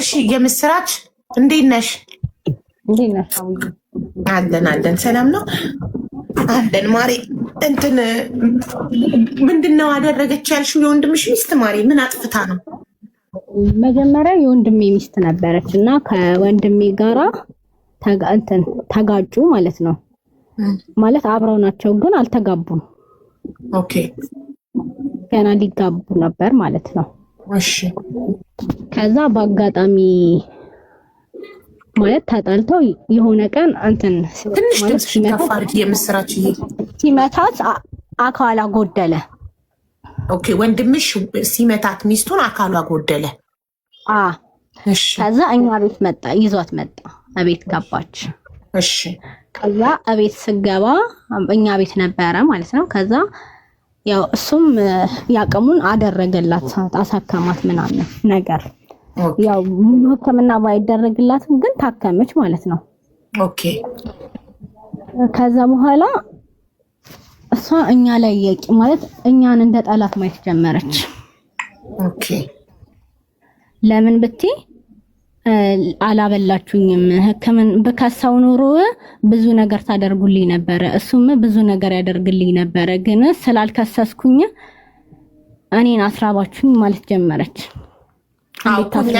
እሺ የምስራች እንዴት ነሽ? እንዴት ነሽ? አለን ሰላም ነው አለን። ማሪ እንትን ምንድነው አደረገች ያልሽው? የወንድምሽ ሚስት ማሪ ምን አጥፍታ ነው? መጀመሪያ የወንድሜ ሚስት ነበረች እና ከወንድሜ ጋራ ተጋጩ ማለት ነው። ማለት አብረው ናቸው ግን አልተጋቡም። ኦኬ ገና ሊጋቡ ነበር ማለት ነው። እሺ ከዛ በአጋጣሚ ማለት ተጣልተው የሆነ ቀን እንትን ትንሽ ድምፅሽ ከፋር የምስራች ሲመታት አካሏ ጎደለ። ኦኬ ወንድምሽ ሲመታት ሚስቱን አካሏ ጎደለ። እሺ ከዛ እኛ ቤት መጣ፣ ይዟት መጣ፣ እቤት ገባች። እሺ ከዛ እቤት ስገባ እኛ ቤት ነበረ ማለት ነው። ከዛ ያው እሱም ያቀሙን አደረገላት፣ አሳከማት ምናምን ነገር። ያው ሙሉ ሕክምና ባይደረግላትም ግን ታከመች ማለት ነው። ኦኬ ከዛ በኋላ እሷ እኛ ላይ ማለት እኛን እንደ ጠላት ማየት ጀመረች። ኦኬ ለምን ብትይ አላበላችሁኝም፣ ሕክምና በከሳው ኑሮ ብዙ ነገር ታደርጉልኝ ነበር፣ እሱም ብዙ ነገር ያደርግልኝ ነበር፣ ግን ስላልከሰስኩኝ እኔን አስራባችሁኝ ማለት ጀመረች።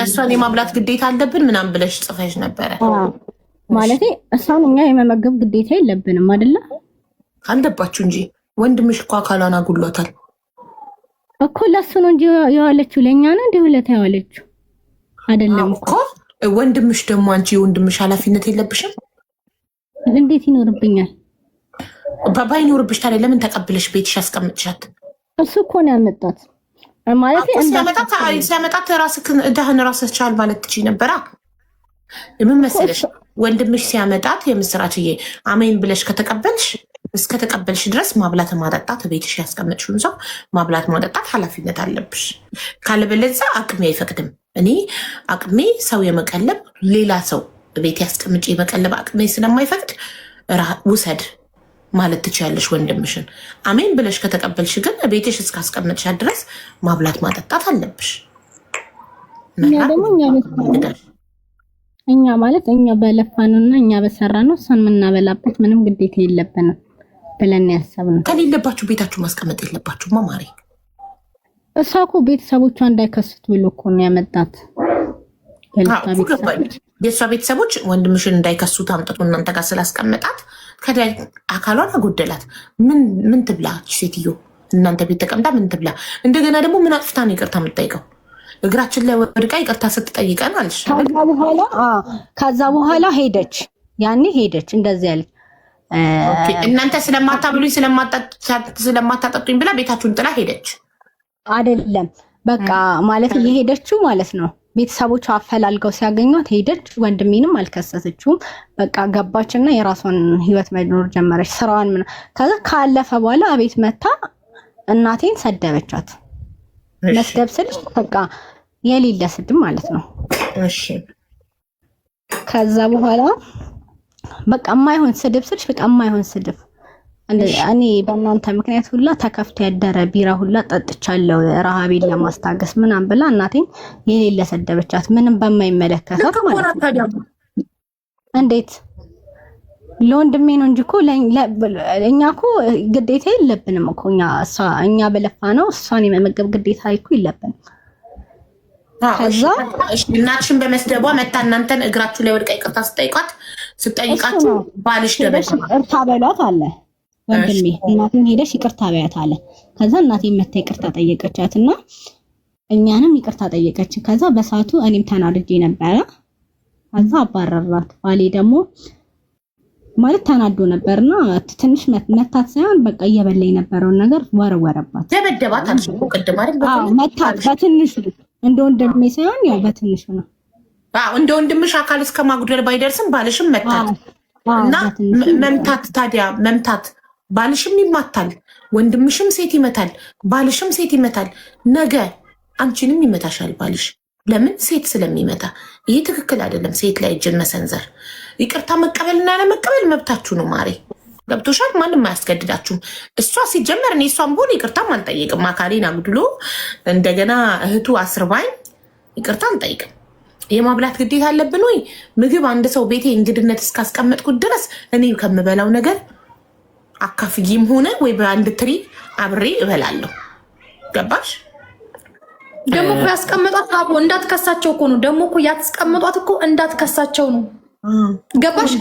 እሷን የማብላት ግዴታ አለብን ምናምን ብለሽ ጽፈሽ ነበረ ማለት እሷን እኛ የመመገብ ግዴታ የለብንም አይደለ? አለባችሁ እንጂ ወንድምሽ እኮ አካሏን አጉሏታል እኮ። ለሱ ነው እንጂ የዋለችው ለኛ ነው እንዴ? ሁለታ የዋለችው አይደለም እኮ። ወንድምሽ ደግሞ አንቺ የወንድምሽ ኃላፊነት የለብሽም? እንዴት ይኖርብኛል? ባይኖርብሽ ታዲያ ለምን ተቀብለሽ ቤትሽ ያስቀምጥሻት? እሱ እኮ ነው ያመጣት ማለት ሲያመጣት ራስህን እዳህን ራስህ ቻል ማለት ትችይ ነበራ። ምን መሰለሽ ወንድምሽ ሲያመጣት የምስራችዬ አሜን ብለሽ እስከተቀበልሽ ድረስ ማብላት ማጠጣት፣ ቤትሽ ያስቀመጥሽውን ሰው ማብላት ማጠጣት ኃላፊነት አለብሽ። ካለበለዚያ አቅሜ አይፈቅድም። እኔ አቅሜ ሰው የመቀለብ ሌላ ሰው ቤት ያስቀምጭ የመቀለብ አቅሜ ስለማይፈቅድ ውሰድ ማለት ትችያለሽ ወንድምሽን። አሜን ብለሽ ከተቀበልሽ ግን ቤትሽ እስካስቀመጥሻት ድረስ ማብላት ማጠጣት አለብሽ። እኛ ማለት እኛ በለፋንና እኛ በሰራነው እሷን የምናበላበት ምንም ግዴታ የለብንም ብለን ያሰብነው። ከሌለባችሁ ቤታችሁ ማስቀመጥ የለባችሁማ ማሪ። እሷ እኮ ቤተሰቦቿ እንዳይከሱት ብሎ እኮ ነው ያመጣት። የእሷ ቤተሰቦች ወንድምሽን እንዳይከሱት አምጥቶ እናንተ ጋር ስላስቀመጣት ከላይ አካሏን አጎደላት። ምን ትብላች ሴትዮ? እናንተ ቤት ተቀምጣ ምን ትብላ? እንደገና ደግሞ ምን አጥፍታ ነው ይቅርታ የምትጠይቀው? እግራችን ላይ ወድቃ ይቅርታ ስትጠይቀን አለሽ። ከዛ በኋላ ሄደች፣ ያኔ ሄደች እንደዚህ ያለች እናንተ ስለማታብሉኝ ስለማታጠጡኝ ብላ ቤታችሁን ጥላ ሄደች። አይደለም በቃ ማለት የሄደችው ማለት ነው። ቤተሰቦቿ አፈላልገው ሲያገኟት ሄደች። ወንድሜንም አልከሰሰችውም። በቃ ገባችና የራሷን ህይወት መኖር ጀመረች፣ ስራዋን ምን። ከዛ ካለፈ በኋላ ቤት መታ እናቴን ሰደበቻት። መስደብ ስልሽ በቃ የሌለ ስድብ ማለት ነው። እሺ ከዛ በኋላ በቃ የማይሆን ስድብ ስልሽ በቃ የማይሆን ስድብ። እኔ በእናንተ ምክንያት ሁላ ተከፍቶ ያደረ ቢራ ሁላ ጠጥቻለሁ ረሃቤን ለማስታገስ ምናምን ብላ እናቴን የሌለ ሰደበቻት። ምንም በማይመለከታት ማለት ነው። እንዴት ለወንድሜ ነው እንጂ እኮ እኛ እኮ ግዴታ የለብንም እኮ እኛ በለፋ ነው እሷን የመመገብ ግዴታ እኮ የለብንም። ከዛ እናትሽን በመስደቧ መታ እናንተን እግራችሁ ላይ ወድቃ ይቅርታ ስጠይቃችሁ ባልሽ ደበሽ እርታ በሏት አለ ወንድሜ። እናቴን ሄደሽ ይቅርታ በያት አለ። ከዛ እናቴን መታ ይቅርታ ጠየቀቻት እና እኛንም ይቅርታ ጠየቀች። ከዛ በሰዓቱ እኔም ተናድጄ ነበረ። ከዛ አባረራት። ባሌ ደግሞ ማለት ተናዶ ነበርና ትንሽ መታት ሳይሆን በቃ እየበላ የነበረውን ነገር ወረወረባት። ደበደባት አልሽው ቅድም አይደል? መታት በትንሹ እንደ ወንድሜ ሳይሆን ያው በትንሹ ነው። እንደ ወንድምሽ አካል እስከ ማጉደል ባይደርስም ባልሽም መታት እና መምታት ታዲያ መምታት ባልሽም ይማታል፣ ወንድምሽም ሴት ይመታል፣ ባልሽም ሴት ይመታል። ነገ አንቺንም ይመታሻል ባልሽ። ለምን? ሴት ስለሚመታ። ይህ ትክክል አይደለም። ሴት ላይ እጅን መሰንዘር። ይቅርታ መቀበልና ለመቀበል መብታችሁ ነው ማሬ። ገብቶሻል? ማንም አያስገድዳችሁም። እሷ ሲጀመር እኔ እሷን ብሆን ይቅርታም አልጠይቅም። አካሌን አጉድሎ እንደገና እህቱ አስርባኝ ይቅርታ አልጠይቅም። የማብላት ግዴታ አለብን ወይ? ምግብ አንድ ሰው ቤቴ እንግድነት እስካስቀመጥኩት ድረስ እኔ ከምበላው ነገር አካፍዬም ሆነ ወይ በአንድ ትሪ አብሬ እበላለሁ። ገባሽ? ደግሞ እኮ ያስቀመጧት አቦ እንዳትከሳቸው እኮ ነው። ደግሞ እኮ ያስቀመጧት እኮ እንዳትከሳቸው ነው። ገባሽ?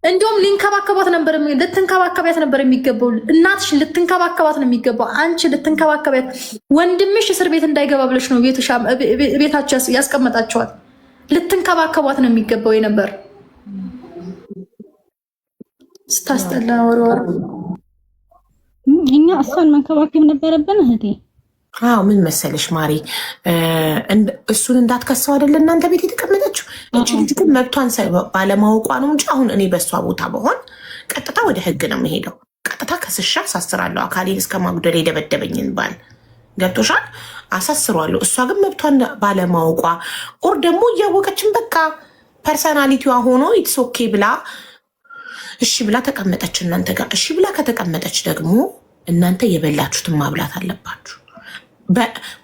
እንዲያውም ሊንከባከባት ነበር፣ ልትንከባከባት ነበር የሚገባው። እናትሽ ልትንከባከባት ነው የሚገባው። አንቺ ልትንከባከባት፣ ወንድምሽ እስር ቤት እንዳይገባ ብለሽ ነው ቤታችሁ ያስቀመጣቸዋት። ልትንከባከባት ነው የሚገባው የነበር። ስታስጠላ ወርወር። እኛ እሷን መንከባከብ ነበረብን እህቴ። አዎ ምን መሰለሽ ማሪ፣ እሱን እንዳትከሰው አይደለ እናንተ ቤት የተቀመጠችው። እቺ ልጅ ግን መብቷን ባለማወቋ ነው እንጂ አሁን እኔ በእሷ ቦታ በሆን ቀጥታ ወደ ህግ ነው የምሄደው። ቀጥታ ከስሻ አሳስራለሁ። አካሌን እስከ ማጉደል የደበደበኝን ባል ገብቶሻል፣ አሳስሯለሁ። እሷ ግን መብቷን ባለማወቋ ኦር ደግሞ እያወቀችን በቃ ፐርሰናሊቲዋ ሆኖ ኢትስ ኦኬ ብላ እሺ ብላ ተቀመጠች እናንተ ጋር። እሺ ብላ ከተቀመጠች ደግሞ እናንተ የበላችሁትን ማብላት አለባችሁ።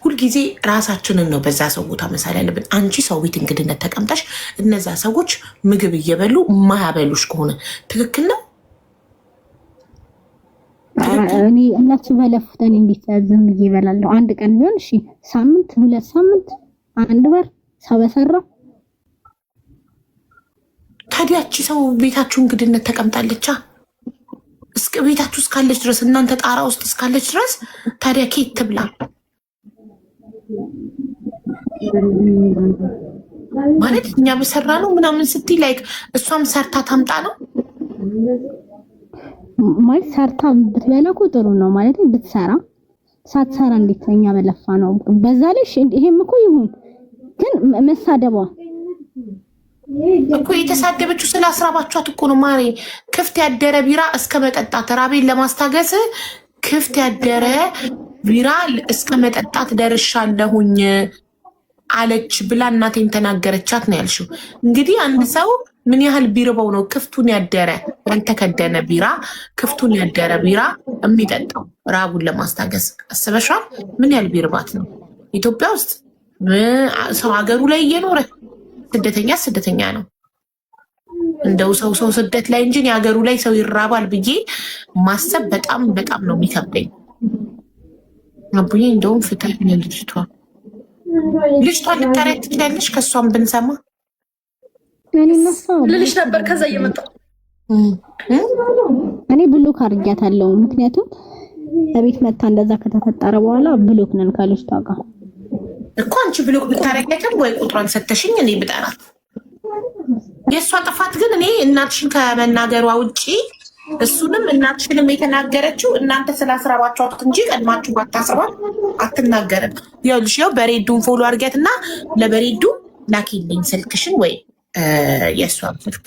ሁልጊዜ ራሳችንን ነው በዛ ሰው ቦታ መሳል ያለብን። አንቺ ሰው ቤት እንግድነት ተቀምጠሽ እነዛ ሰዎች ምግብ እየበሉ ማያበሉሽ ከሆነ ትክክል ነው? እኔ እነሱ በለፉተን እንዴት ዝም ብዬ እበላለሁ? አንድ ቀን ቢሆን እሺ፣ ሳምንት፣ 2 ሳምንት፣ 1 ወር ሰው በሰራው። ታዲያቺ ሰው ቤታችሁ እንግድነት ተቀምጣለቻ እስከ ቤታችሁ እስካለች ድረስ እናንተ ጣራ ውስጥ እስካለች ድረስ ታዲያ ኬት ትብላ? ማለት እኛ በሰራ ነው ምናምን ስትይ ላይክ እሷም ሰርታ ታምጣ ነው ማለት። ሰርታ ብትበላ እኮ ጥሩ ነው ማለት ብትሰራ። ሳትሰራ እንዴት እኛ በለፋ ነው? በዛ ላይ ይሄም እኮ ይሁን ግን መሳደቧ እኮ የተሳደበችው ስላስራባችኋት እኮ ነው ማሬ። ክፍት ያደረ ቢራ እስከ መጠጣት ራቤን ለማስታገስ ክፍት ያደረ ቢራ እስከ መጠጣት ደርሻለሁኝ አለች ብላ እናቴን ተናገረቻት ነው ያልሽው። እንግዲህ አንድ ሰው ምን ያህል ቢርበው ነው ክፍቱን ያደረ ያልተከደነ ቢራ ክፍቱን ያደረ ቢራ የሚጠጣው ራቡን ለማስታገስ? አስበሻል? ምን ያህል ቢርባት ነው? ኢትዮጵያ ውስጥ ሰው ሀገሩ ላይ እየኖረ ስደተኛ ነው። እንደው ሰው ስደት ላይ እንጂ የሀገሩ ላይ ሰው ይራባል ብዬ ማሰብ በጣም ነው የሚከብደኝ። አቡዬ እንደውም ፍትህ ልጅቷን ልታረግ ትችላለች። ከእሷም ብንሰማ ልልሽ ነበር። ከዛ እየመጣሁ እኔ ብሎክ አድርጊያታለሁ። ምክንያቱም በቤት መታ እንደዛ ከተፈጠረ በኋላ ብሎክ ነን ካለች ታውቃ እኮ አንቺ ብሎክ ብታረጊያትም ወይ ቁጥሯን ሰተሽኝ እኔ ብጠራት የእሷ ጥፋት ግን እኔ እናትሽን ከመናገሯ ውጪ እሱንም እናትሽንም የተናገረችው እናንተ ስላስራባችኋት እንጂ ቀድማችሁ ባታስሯት አትናገርም። ይኸውልሽ ያው በሬዱን ፎሎ አድርጊያት እና ለበሬዱ ላኪልኝ ስልክሽን ወይ የእሷን ስልክ።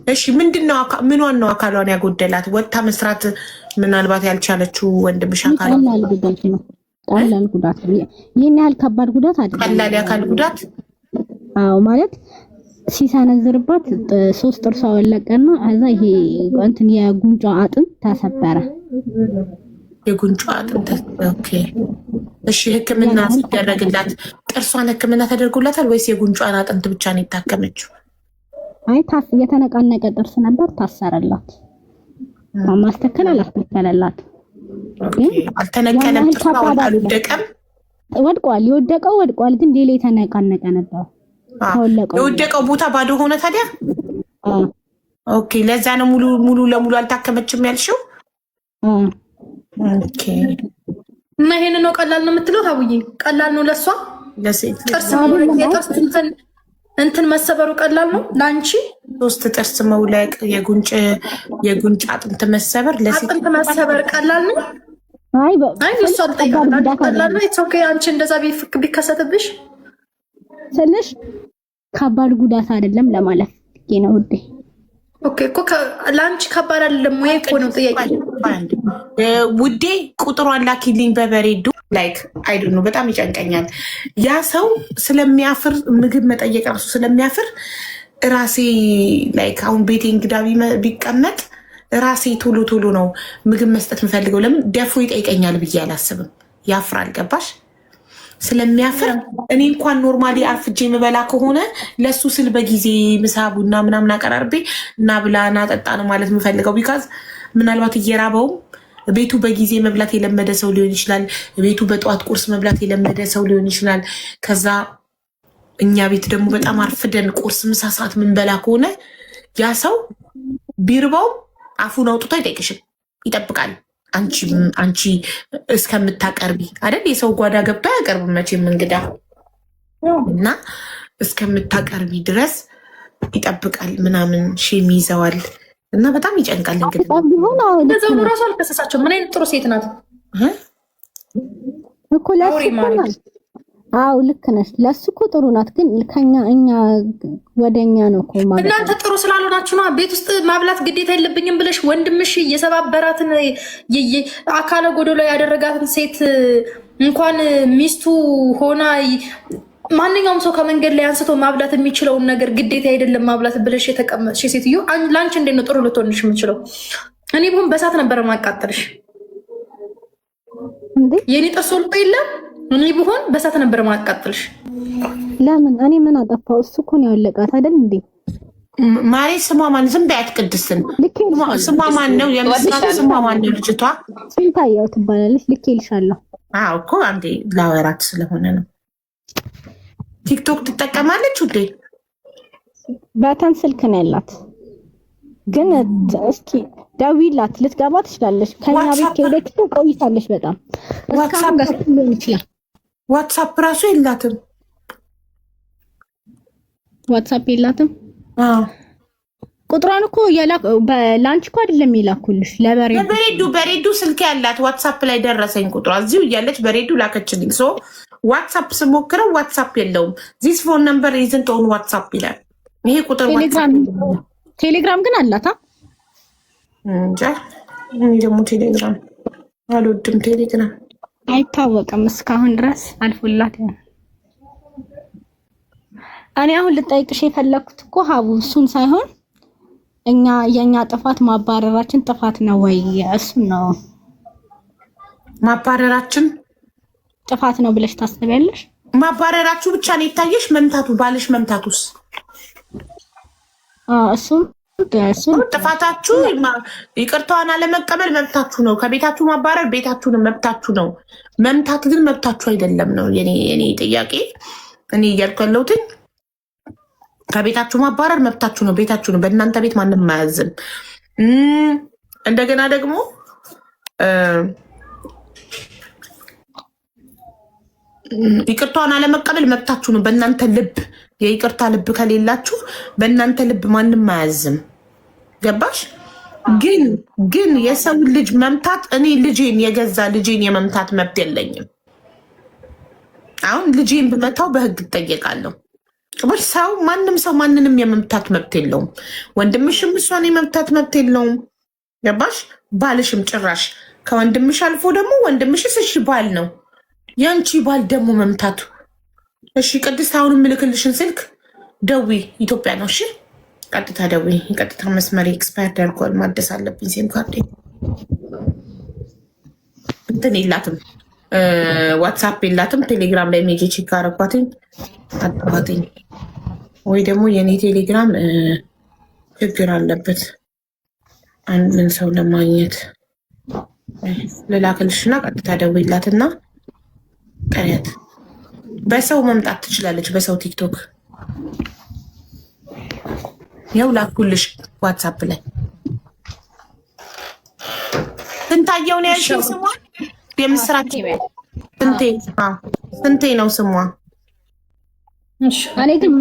እሺ ምንድነው ምኗን ነው አካሏን ያጎደላት? ወጥታ መስራት ምናልባት ያልቻለችው ወንድምሽ አካል ቀላል ጉዳት ይሄን ያህል ከባድ ጉዳት አይደለም። ቀላል የአካል ጉዳት አዎ ማለት ሲሰነዝርባት 3 ጥርሷ ወለቀና እዛ ይሄ እንትን የጉንጯ አጥንት ተሰበረ። የጉንጯ አጥንት ኦኬ። እሺ ሕክምና ሲደረግላት ጥርሷን ሕክምና ተደርጎላታል ወይስ የጉንጯን አጥንት ብቻ ነው የታከመችው? አይ የተነቃነቀ ጥርስ ነበር ታሰረላት። ማስተከል አላስተከለላት። አልተነቀለም። ጥርሷ አልወደቀም። ወድቋል። የወደቀው ወድቋል፣ ግን ሌላ የተነቃነቀ ነበር። የወደቀው ቦታ ባዶ ሆነ ታዲያ። ኦኬ ለዛ ነው ሙሉ ለሙሉ አልታከመችም ያልሽው። ኦኬ እና ይሄን ነው ቀላል ነው የምትለው ታውዬ? ቀላል ነው ለሷ ጥርስ እንትን መሰበሩ ቀላል ነው ላንቺ? 3 ጥርስ መውለቅ፣ የጉንጭ አጥንት መሰበር አጥንት መሰበር ቀላል ነው? አይ እሷ ቀላል ነው። ኦኬ አንቺ እንደዛ ቢከሰትብሽ ትንሽ ከባድ ጉዳት አይደለም ለማለት ነው ውዴ። ኦኬ እኮ ላንቺ ከባድ አይደለም ወይ እኮ ነው ጥያቄ ውዴ። ቁጥሯን ላኪልኝ በበሬዱ ላይክ አይዱ ነው። በጣም ይጨንቀኛል። ያ ሰው ስለሚያፍር ምግብ መጠየቅ ራሱ ስለሚያፍር ራሴ ላይክ አሁን ቤቴ እንግዳ ቢቀመጥ ራሴ ቶሎ ነው ምግብ መስጠት የምፈልገው። ለምን ደፎ ይጠይቀኛል ብዬ አላስብም። ያፍራል። ገባሽ? ስለሚያፍር እኔ እንኳን ኖርማሊ አርፍጄ የምበላ ከሆነ ለሱ ስል በጊዜ ምሳ ቡና ምናምን አቀራርቤ እና ብላና ጠጣ ነው ማለት የምፈልገው። ቢካዝ ምናልባት እየራበውም ቤቱ በጊዜ መብላት የለመደ ሰው ሊሆን ይችላል። ቤቱ በጠዋት ቁርስ መብላት የለመደ ሰው ሊሆን ይችላል። ከዛ እኛ ቤት ደግሞ በጣም አርፍደን ቁርስ ምሳ ሰዓት ምንበላ ከሆነ ያ ሰው ቢርባውም አፉን አውጥቶ አይጠይቅሽም፣ ይጠብቃል። አንቺ እስከምታቀርቢ አይደል? የሰው ጓዳ ገብቶ አያቀርብም መቼም እንግዳ እና እስከምታቀርቢ ድረስ ይጠብቃል ምናምን ሼም ይዘዋል እና በጣም ይጨንቃል። እንግዲህ እንደዛው ነው። ራሱ አልከሰሳቸው። ምን አይነት ጥሩ ሴት ናት እኮ ለሱ። አዎ ልክ ነሽ። ለሱ እኮ ጥሩ ናት፣ ግን እኛ ወደኛ ነው እኮ ማለት። እናንተ ጥሩ ስላልሆናችሁ ነው። ቤት ውስጥ ማብላት ግዴታ የለብኝም ብለሽ ወንድምሽ የሰባበራትን አካለ ጎዶሎ ያደረጋትን ሴት እንኳን ሚስቱ ሆና ማንኛውም ሰው ከመንገድ ላይ አንስቶ ማብላት የሚችለውን ነገር ግዴታ አይደለም ማብላት ብለሽ የተቀመጥሽ ሴትዮ ለአንቺ እንዴት ነው ጥሩ ልትሆንሽ የምችለው? እኔ ቢሆን በሳት ነበር ማቃጠልሽ። የኔ ጥርስ ወልጦ የለም እኔ ቢሆን በሳት ነበር ማቃጠልሽ። ለምን? እኔ ምን አጠፋው? እሱ እኮ ነው ያለቃት አይደል እንዴ? ማሬ ስሟ ማን? ዝም በያት ቅድስትን። ስሟ ማን ነው? የምስራች ስሟ ማን ነው? ልጅቷ ስንታየው ትባላለች። ልኬልሻለሁ። አዎ እኮ አንዴ ላወራት ስለሆነ ነው። ቲክቶክ ትጠቀማለች ውዴ? በተን ስልክ ነው ያላት፣ ግን እስኪ ደውይላት፣ ልትገባ ትችላለች። ከኛ ቤት ከሄደች ቆይታለች በጣም እስካሁን ጋር ሊሆን ይችላል። ዋትሳፕ ራሱ የላትም። ዋትሳፕ የላትም። ቁጥሯን እኮ ለአንቺ እኮ አይደለም የላኩልሽ፣ በሬዱ ስልክ ያላት ዋትሳፕ ላይ ደረሰኝ ቁጥሯ እዚሁ እያለች በሬዱ ላከችልኝ። ሶ ዋትሳፕ ስሞክረው ዋትሳፕ የለውም። ዚስ ፎን ነምበር ይዝንት ኦን ዋትሳፕ ይላል። ይሄ ቁጥር ቴሌግራም ግን አላታ እንጃ። እኔ ደግሞ ቴሌግራም አልወድም። ቴሌግራም አይታወቅም እስካሁን ድረስ አልፎላት። እኔ አሁን ልጠይቅሽ የፈለኩት እኮ ሀቡ እሱን ሳይሆን የኛ ጥፋት ማባረራችን ጥፋት ነው ወይ? እሱን ነው። ማባረራችን ጥፋት ነው ብለሽ ታስቢያለሽ? ማባረራችሁ ብቻ ነው የታየሽ? መምታቱ ባልሽ መምታቱስ? እሱም ጥፋታችሁ። ይቅርታዋን አለመቀበል መብታችሁ ነው። ከቤታችሁ ማባረር ቤታችሁን መብታችሁ ነው። መምታት ግን መብታችሁ አይደለም ነው የኔ ጥያቄ። እኔ እያልኩ ያለሁትኝ ከቤታችሁ ማባረር መብታችሁ ነው፣ ቤታችሁ ነው። በእናንተ ቤት ማንም አያዝም። እንደገና ደግሞ ይቅርታዋን አለመቀበል መብታችሁ ነው። በእናንተ ልብ የይቅርታ ልብ ከሌላችሁ በእናንተ ልብ ማንም አያዝም። ገባሽ? ግን የሰው ልጅ መምታት እኔ የገዛ ልጄን የመምታት መብት የለኝም። አሁን ልጄን ብመታው በህግ እጠየቃለሁ። ሰው ማንም ሰው ማንንም የመምታት መብት የለውም። ወንድምሽም እሷን የመምታት መብት የለውም። ገባሽ? ባልሽም ጭራሽ ከወንድምሽ አልፎ ደግሞ ወንድምሽስ እሺ ባል ነው፣ ያንቺ ባል ደግሞ መምታቱ እሺ። ቅድስት አሁን የምልክልሽን ስልክ ደዊ ኢትዮጵያ ነው። እሺ ቀጥታ ደዊ። ቀጥታ መስመሪ ኤክስፓየር ደርጓል፣ ማደስ አለብኝ። ሴም ካርዴ እንትን የላትም፣ ዋትሳፕ የላትም። ቴሌግራም ላይ ሜጄ ቼክ አረኳትኝ አጥፋትኝ። ወይ ደግሞ የኔ ቴሌግራም ችግር አለበት አንድን ሰው ለማግኘት ልላክልሽና ቀጥታ ደውይላትና ቀሪያት በሰው መምጣት ትችላለች። በሰው ቲክቶክ ያው ላኩልሽ ዋትሳፕ ላይ ስንታየው ነው ያልሽኝ ስሟ? የምስራች ስንቴ ነው ስሟ? እኔ ግን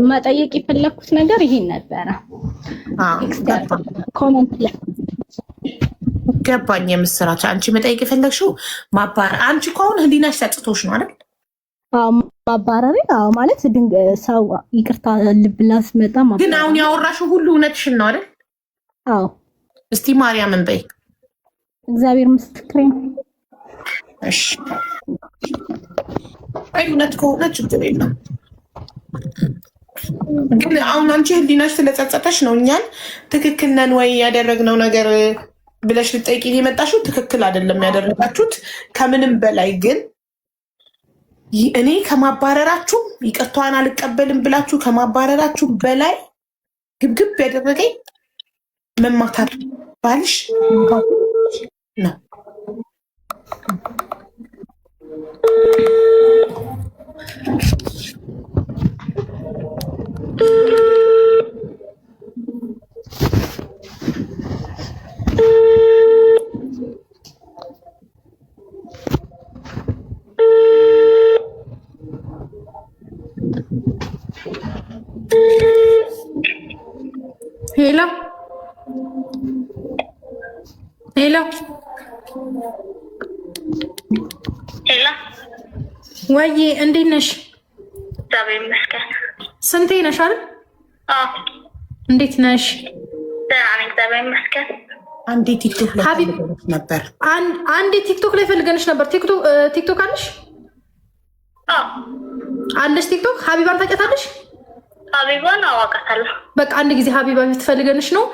መጠየቅ የፈለኩት ነገር ይሄን ነበረ። ኮሜንት ላይ ገባኝ። የምስራች አንቺ መጠየቅ የፈለግሽው ማባረር። አንቺ እኮ አሁን ህሊናሽ ሰጥቶሽ ነው አይደል? ማባረሪ ማለት ሰው ይቅርታ ልብላ ስመጣ ግን አሁን ያወራሽው ሁሉ እውነትሽን ነው አይደል? አዎ። እስቲ ማርያምን በይ። እግዚአብሔር ምስክሬ። እሺ አይ እውነት ከሆነ ችግር የለም። ግን አሁን አንቺ ህሊናሽ ስለጸጸተሽ ነው እኛን ትክክል ነን ወይ ያደረግነው ነገር ብለሽ ልጠይቂኝ የመጣሽው። ትክክል አይደለም ያደረጋችሁት። ከምንም በላይ ግን እኔ ከማባረራችሁ ይቅርታዋን አልቀበልም ብላችሁ ከማባረራችሁ በላይ ግብግብ ያደረገኝ መማታር ባልሽ ነው። ሄሎ ሄሎ ሄሎ ወይዬ እንዴት ነሽ? እግዚአብሔር ይመስገን። ስንቴ ነሽ አይደል? አዎ እንዴት ነሽ? ደህና ነኝ እግዚአብሔር ይመስገን። አንዴ ቲክቶክ ላይ ሀቢብ ነበር። አንዴ ቲክቶክ ላይ ፈልገንሽ ነበር። ቲክቶክ አለሽ? አዎ አለሽ ቲክቶክ። ሀቢባን ታውቂያታለሽ? ሀቢባን አዋቃታለሁ። በቃ አንድ ጊዜ ሀቢባ ትፈልገንሽ ነው።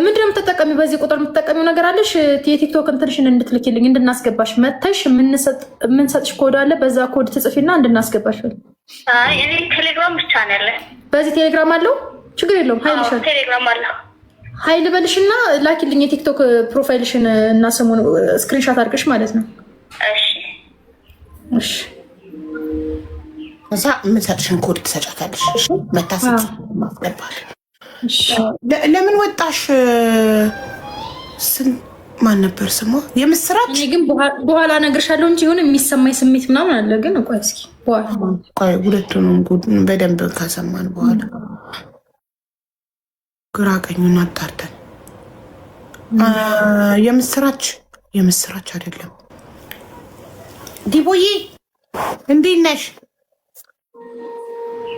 ምንድነው የምትጠቀሚው? በዚህ ቁጥር የምትጠቀሚው ነገር አለሽ? የቲክቶክ እንትንሽን እንድትልኪልኝ እንድናስገባሽ መተሽ የምንሰጥሽ ኮድ አለ። በዛ ኮድ ትጽፊና እንድናስገባሽ። አይ እኔ ቴሌግራም ብቻ ነው ያለ። በዚህ ቴሌግራም አለው? ችግር የለውም። ሀይልሽ ቴሌግራም አለው። ሀይል በልሽና ላኪልኝ የቲክቶክ ፕሮፋይልሽን እና ስሙን ስክሪንሻት አድርገሽ ማለት ነው። እሺ እሺ። እዛ የምንሰጥሽን ኮድ ትሰጫታለሽ። እሺ መታሰጥ ማስገባል። ለምን ወጣሽ? ማን ነበር ስሟ? የምስራች። እኔ ግን በኋላ እነግርሻለሁ እንጂ የሆነ የሚሰማኝ ስሜት ምናምን አለ። ግን ቆይ እስኪ ቆይ ሁለቱንም በደንብ ካሰማን በኋላ ግራ ቀኙን አጣርተን የምስራች አይደለም። ዲቦዬ እንዴት ነሽ?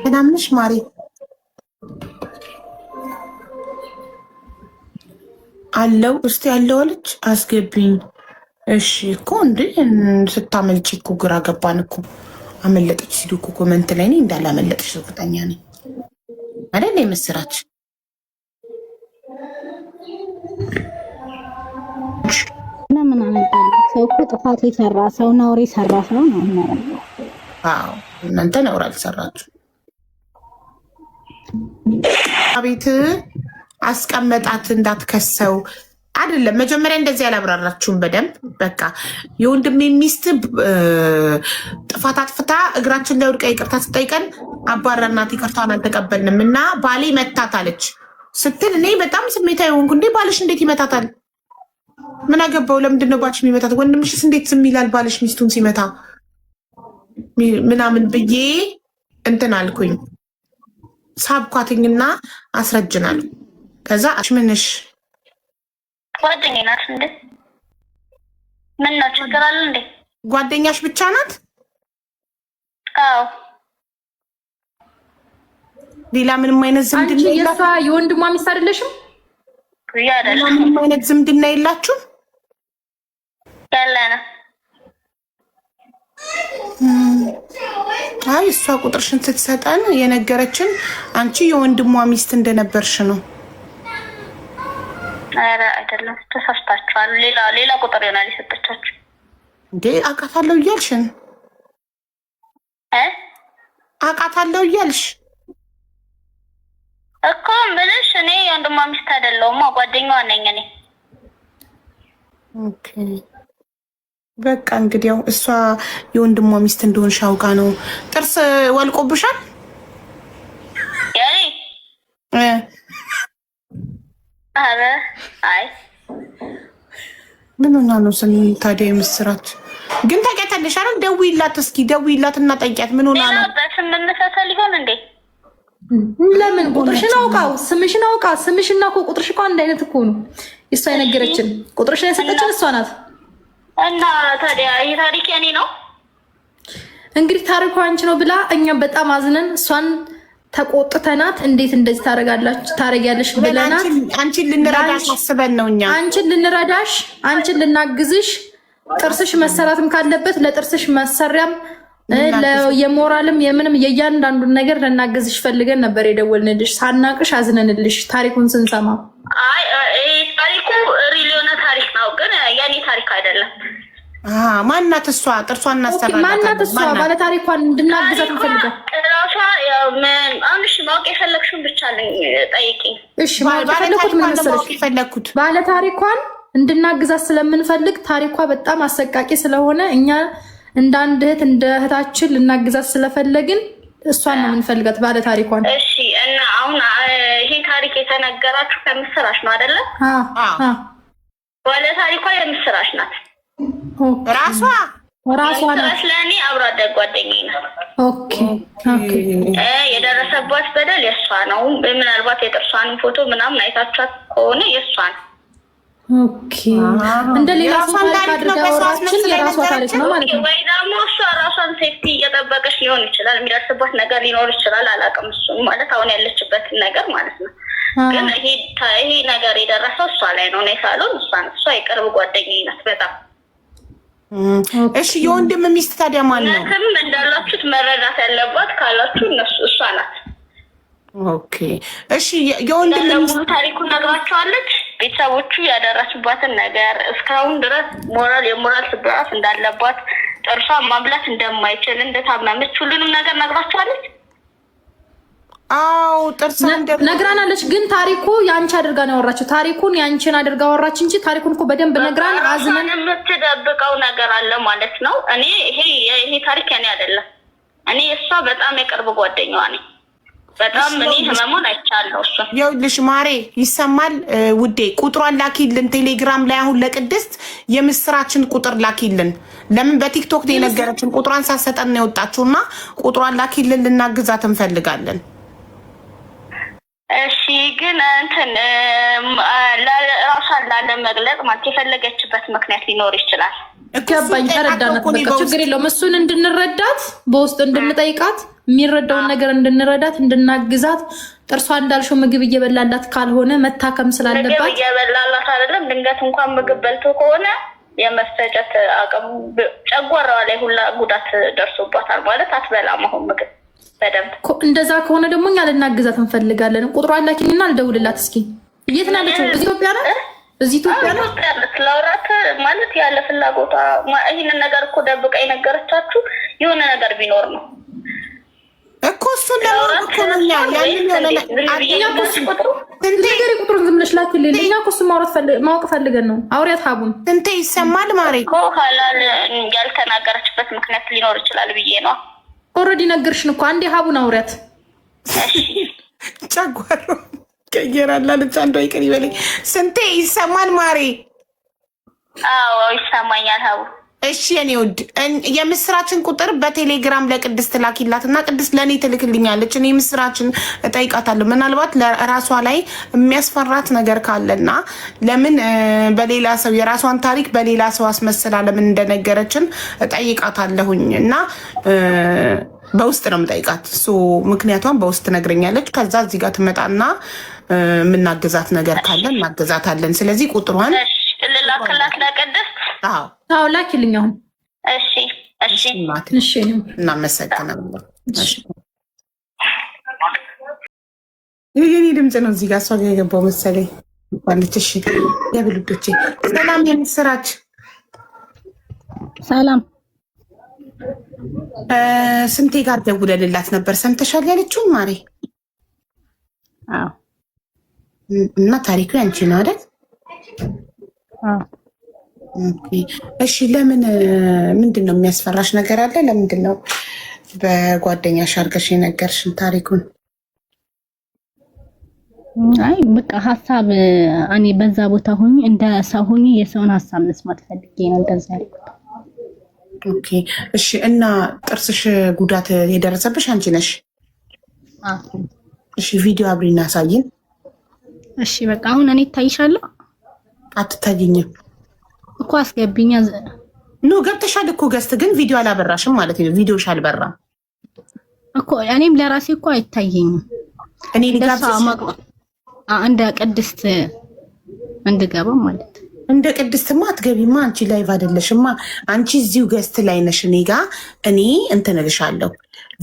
ሰላም ነሽ ማሪ? አለው እስቲ ያለው አለች። አስገቢኝ። እሺ እኮ እንዴ ስታመልጪ እኮ ግራ ገባን እኮ። አመለጠች ሲሉ እኮ ኮመንት ላይ እኔ እንዳላመለጠች እርግጠኛ ነኝ አይደል? የምስራች ለምን አመጣለሁ? ሰው እኮ ጥፋት የሰራ ሰው ነውር የሰራ ሰው ነው ማለት ነው። አዎ እናንተ ነውር አልሰራችሁ። አቤት አስቀመጣት እንዳትከሰው አይደለም። መጀመሪያ እንደዚህ ያላብራራችሁም በደንብ በቃ የወንድሜ ሚስት ጥፋት አጥፍታ እግራችን ላይ ወድቃ ይቅርታ ስጠይቀን አባረናት፣ ይቅርታን አልተቀበልንም እና ባሌ መታት አለች ስትል እኔ በጣም ስሜታዊ ሆንኩ። እንዴ ባልሽ እንዴት ይመታታል? ምን አገባው? ለምንድን ነው ባልሽ የሚመታት? ወንድምሽስ እንዴት ዝም ይላል ባልሽ ሚስቱን ሲመታ ምናምን ብዬ እንትን አልኩኝ። ሳብኳትኝና አስረጅናል። ከዛ ምንሽ ጓደኛዬ ናት እንዴ? ምን ነው ችግር አለ እንዴ? ጓደኛሽ ብቻ ናት? አዎ ሌላ ምንም አይነት ዝምድና የሷ የወንድሟ ሚስት አይደለሽም? ምንም አይነት ዝምድና የላችሁ? ያለና አይ እሷ ቁጥርሽን ስትሰጠን የነገረችን አንቺ የወንድሟ ሚስት እንደነበርሽ ነው። ኧረ አይደለም ተሳስታችኋል። ሌላ ቁጥር ይሆናል የሰጠቻችሁ። እንዴ አውቃታለሁ እያልሽን አውቃታለሁ እያልሽ እኮ ምንሽ? እኔ የወንድሟ ሚስት አይደለሁም፣ ጓደኛዋ ነኝ እኔ። ኦኬ በቃ እንግዲህ ያው እሷ የወንድሟ ሚስት እንደሆንሽ አውቃ ነው። ጥርስ ወልቆብሻል? ያኔ አረ አይ ምን ሆና ነው ታዲያ? የምስራች ግን ታውቂያታለሽ አይደል? ደውይላት እስኪ ደውይላት እና ጠይቂያት ምን ሆና ነው። በስም መመሳሰል ይሆን እንዴ? ለምን ቁጥርሽን አውቃ ስምሽን አውቃ ስምሽና እኮ ቁጥርሽ እኮ አንድ አይነት እኮ ነው። እሷ የነገረችን ቁጥርሽን የሰጠችን እሷ ናት። እና ታዲያ ይህ ታሪክ የኔ ነው እንግዲህ ታሪኩ አንቺ ነው ብላ እኛም በጣም አዝነን እሷን ተቆጥተናት እንዴት እንደዚህ ታረጊያለሽ ብለናት አንቺን ልንረዳሽ አስበን ነው እኛ አንቺን ልንረዳሽ አንቺን ልናግዝሽ ጥርስሽ መሰራትም ካለበት ለጥርስሽ መሰሪያም የሞራልም የምንም የእያንዳንዱን ነገር ልናግዝሽ ፈልገን ነበር የደወልንልሽ። ሳናቅሽ አዝነንልሽ ታሪኩን ስንሰማ። አይ ታሪኩ ሪል የሆነ ታሪክ ነው፣ ግን የኔ ታሪክ አይደለም። ማናት እሷ? ጥርሷን እናሰራለን። ማናት እሷ? ባለ ታሪኳን እንድናግዛት እንፈልጋለን። ራሷ አንሽ ማወቅ የፈለግሽውን ብቻ ጠይቂኝ። እሺ ባለ ታሪኳን እንድናግዛት ስለምንፈልግ ታሪኳ በጣም አሰቃቂ ስለሆነ እኛ እንደ አንድ እህት እንደ እህታችን ልናግዛት ስለፈለግን እሷን ነው የምንፈልጋት ባለ ታሪኳን። እሺ እና አሁን ይሄ ታሪክ የተነገራችሁ ከምስራች ነው አይደለ? ባለ ታሪኳ የምስራች ናት። ራሷ ናት። ለእኔ አብሮ አደግ ጓደኛዬ ናት። ኦኬ የደረሰባት በደል የእሷ ነው። ምናልባት የጥርሷንም ፎቶ ምናምን አይታችኋት ከሆነ የእሷ ነው። ኦኬ እንደ ሌላ ሰው ታሪክ አድርጋ ወራችን የራሷ ታሪክ ነው ማለት ነው። ወይ ደግሞ እሷ ራሷን ሴፍቲ እየጠበቀች ሊሆን ይችላል። የሚደርስባት ነገር ሊኖር ይችላል። አላውቅም። እሱ ማለት አሁን ያለችበትን ነገር ማለት ነው። ግን ይሄ ነገር የደረሰው እሷ ላይ ነው። እኔ ሳልሆን እሷ የቅርብ ጓደኛዬ ናት በጣም። እሺ የወንድም ሚስት ታዲያ ማን ነው? ምንም እንዳላችሁት መረዳት ያለባት ካላችሁ እሷ ናት። ኦኬ እሺ የወንድም ሙሉ ታሪኩን ነግራቸዋለች። ቤተሰቦቹ ያደረሱባትን ነገር እስካሁን ድረስ የሞራል ስብራት እንዳለባት፣ ጥርሷ ማብላት እንደማይችል እንደታመመች ሁሉንም ነገር ነግራቸዋለች። አዎ ጥርሷ ነግራናለች። ግን ታሪኩ ያንቺ አድርጋ ነው ያወራችው። ታሪኩን ያንቺን አድርጋ አወራች እንጂ ታሪኩን እኮ በደንብ ነግራን አዝነን የምትደብቀው ነገር አለ ማለት ነው። እኔ ይሄ ታሪክ ያኔ አይደለም። እኔ እሷ በጣም የቅርብ ጓደኛዋ ነኝ። በጣም እኔ ህመሙን አይቻለሁ። እሱ ይኸውልሽ ማሬ ይሰማል ውዴ፣ ቁጥሯን ላኪልን ቴሌግራም ላይ አሁን ለቅድስት የምስራችን ቁጥር ላኪልን። ለምን በቲክቶክ ነው የነገረችን። ቁጥሯን ሳሰጠን ነው የወጣችውና ቁጥሯን ላኪልን፣ ልናግዛት እንፈልጋለን። እሺ ግን እንትን ራሷን ላለመግለጽ ማለት የፈለገችበት ምክንያት ሊኖር ይችላል። ገባኝ፣ ተረዳናት። በቃ ችግር የለውም። እሱን እንድንረዳት በውስጥ እንድንጠይቃት የሚረዳውን ነገር እንድንረዳት እንድናግዛት። ጥርሷ እንዳልሽው ምግብ እየበላላት ካልሆነ መታከም ስላለባት ምግብ እየበላላት አይደለም። ድንገት እንኳን ምግብ በልቶ ከሆነ የመፈጨት አቅሙ ጨጓራዋ ላይ ሁላ ጉዳት ደርሶባታል ማለት አትበላም አሁን ምግብ በደንብ። እንደዛ ከሆነ ደግሞ እኛ ልናግዛት እንፈልጋለን። ቁጥሯን ላኪኝና አልደውልላት እስኪ። የት ነው ያለችው? እዚህ ኢትዮጵያ ናት። እዚህ ኢትዮጵያ ናት። ለውራት ማለት ያለ ፍላጎቷ ይህንን ነገር እኮ ደብቃ የነገረቻችሁ የሆነ ነገር ቢኖር ነው እኮ እሱን ለማወቅ እኮ ነው። ቁጥሩን ዝም ብለሽ ላኪልኝ። እኛ እኮ እሱን ማወቅ ፈልገን ነው። አውሪያት ሀቡን ስንቴ ይሰማል ማሬ እኮ ሀላል ያልተናገረችበት ምክንያት ሊኖር ይችላል ብዬ ነው። ኦልሬዲ ነገርሽን እኮ አንዴ ሀቡን አውሪያት። ጨጓሮ ቀየራላለች። አንዷ ይቅር ይበለኝ። ስንቴ ይሰማል ማሬ? አዎ ይሰማኛል ሀቡ። እሺ የኔ ውድ የምስራችን ቁጥር በቴሌግራም ለቅድስት ላኪላትና ቅድስት ለእኔ ትልክልኛለች። እኔ ምስራችን እጠይቃታለሁ። ምናልባት ለራሷ ላይ የሚያስፈራት ነገር ካለና ለምን በሌላ ሰው የራሷን ታሪክ በሌላ ሰው አስመስላ ለምን እንደነገረችን እጠይቃታለሁኝ እና በውስጥ ነው የምጠይቃት። ምክንያቷን በውስጥ ትነግረኛለች። ከዛ እዚህ ጋር ትመጣና የምናግዛት ነገር ካለ እናግዛታለን። ስለዚህ ቁጥሯን ልላክላት ለቅድስት። አዎ ላኪልኝ አሁን። እሺ እሺ እሺ እናመሰግናለን። የኔ ድምፅ ነው እዚህ ጋር እሷ ጋር የገባው መሰለኝ ባለች። እሺ የብልዶቼ ሰላም፣ የምስራች ሰላም። ስንቴ ጋር ደውለልላት ነበር። ሰምተሻል ያለችውን ማሬ? አዎ። እና ታሪኩ ያንቺ ነው አይደል? እሺ ለምን ምንድን ነው የሚያስፈራሽ ነገር አለ? ለምንድን ነው በጓደኛሽ አድርገሽ የነገርሽን ታሪኩን? አይ በቃ ሀሳብ እኔ በዛ ቦታ ሆኜ እንደ ሰው ሆኜ የሰውን ሀሳብ መስማት ፈልጌ ነው እንደዛ ያልኩት። ኦኬ እሺ። እና ጥርስሽ ጉዳት የደረሰብሽ አንቺ ነሽ? እሺ ቪዲዮ አብሪና አሳይን። እሺ በቃ አሁን እኔ እታይሻለሁ? አትታይኝም እኮ አስገቢኛ። ኖ ገብተሻል እኮ ገስት፣ ግን ቪዲዮ አላበራሽም ማለት ነው። ቪዲዮሽ አልበራም እኮ እኔም ለራሴ እኮ አይታየኝም። እኔ ልጋብዝሽ እንደ ቅድስት እንድገባ ማለት እንደ ቅድስትማ አትገቢማ። አንቺ ላይቭ አይደለሽማ። አንቺ እዚሁ ገስት ላይ ነሽ። እኔ ጋ እኔ እንትን እልሻለሁ፣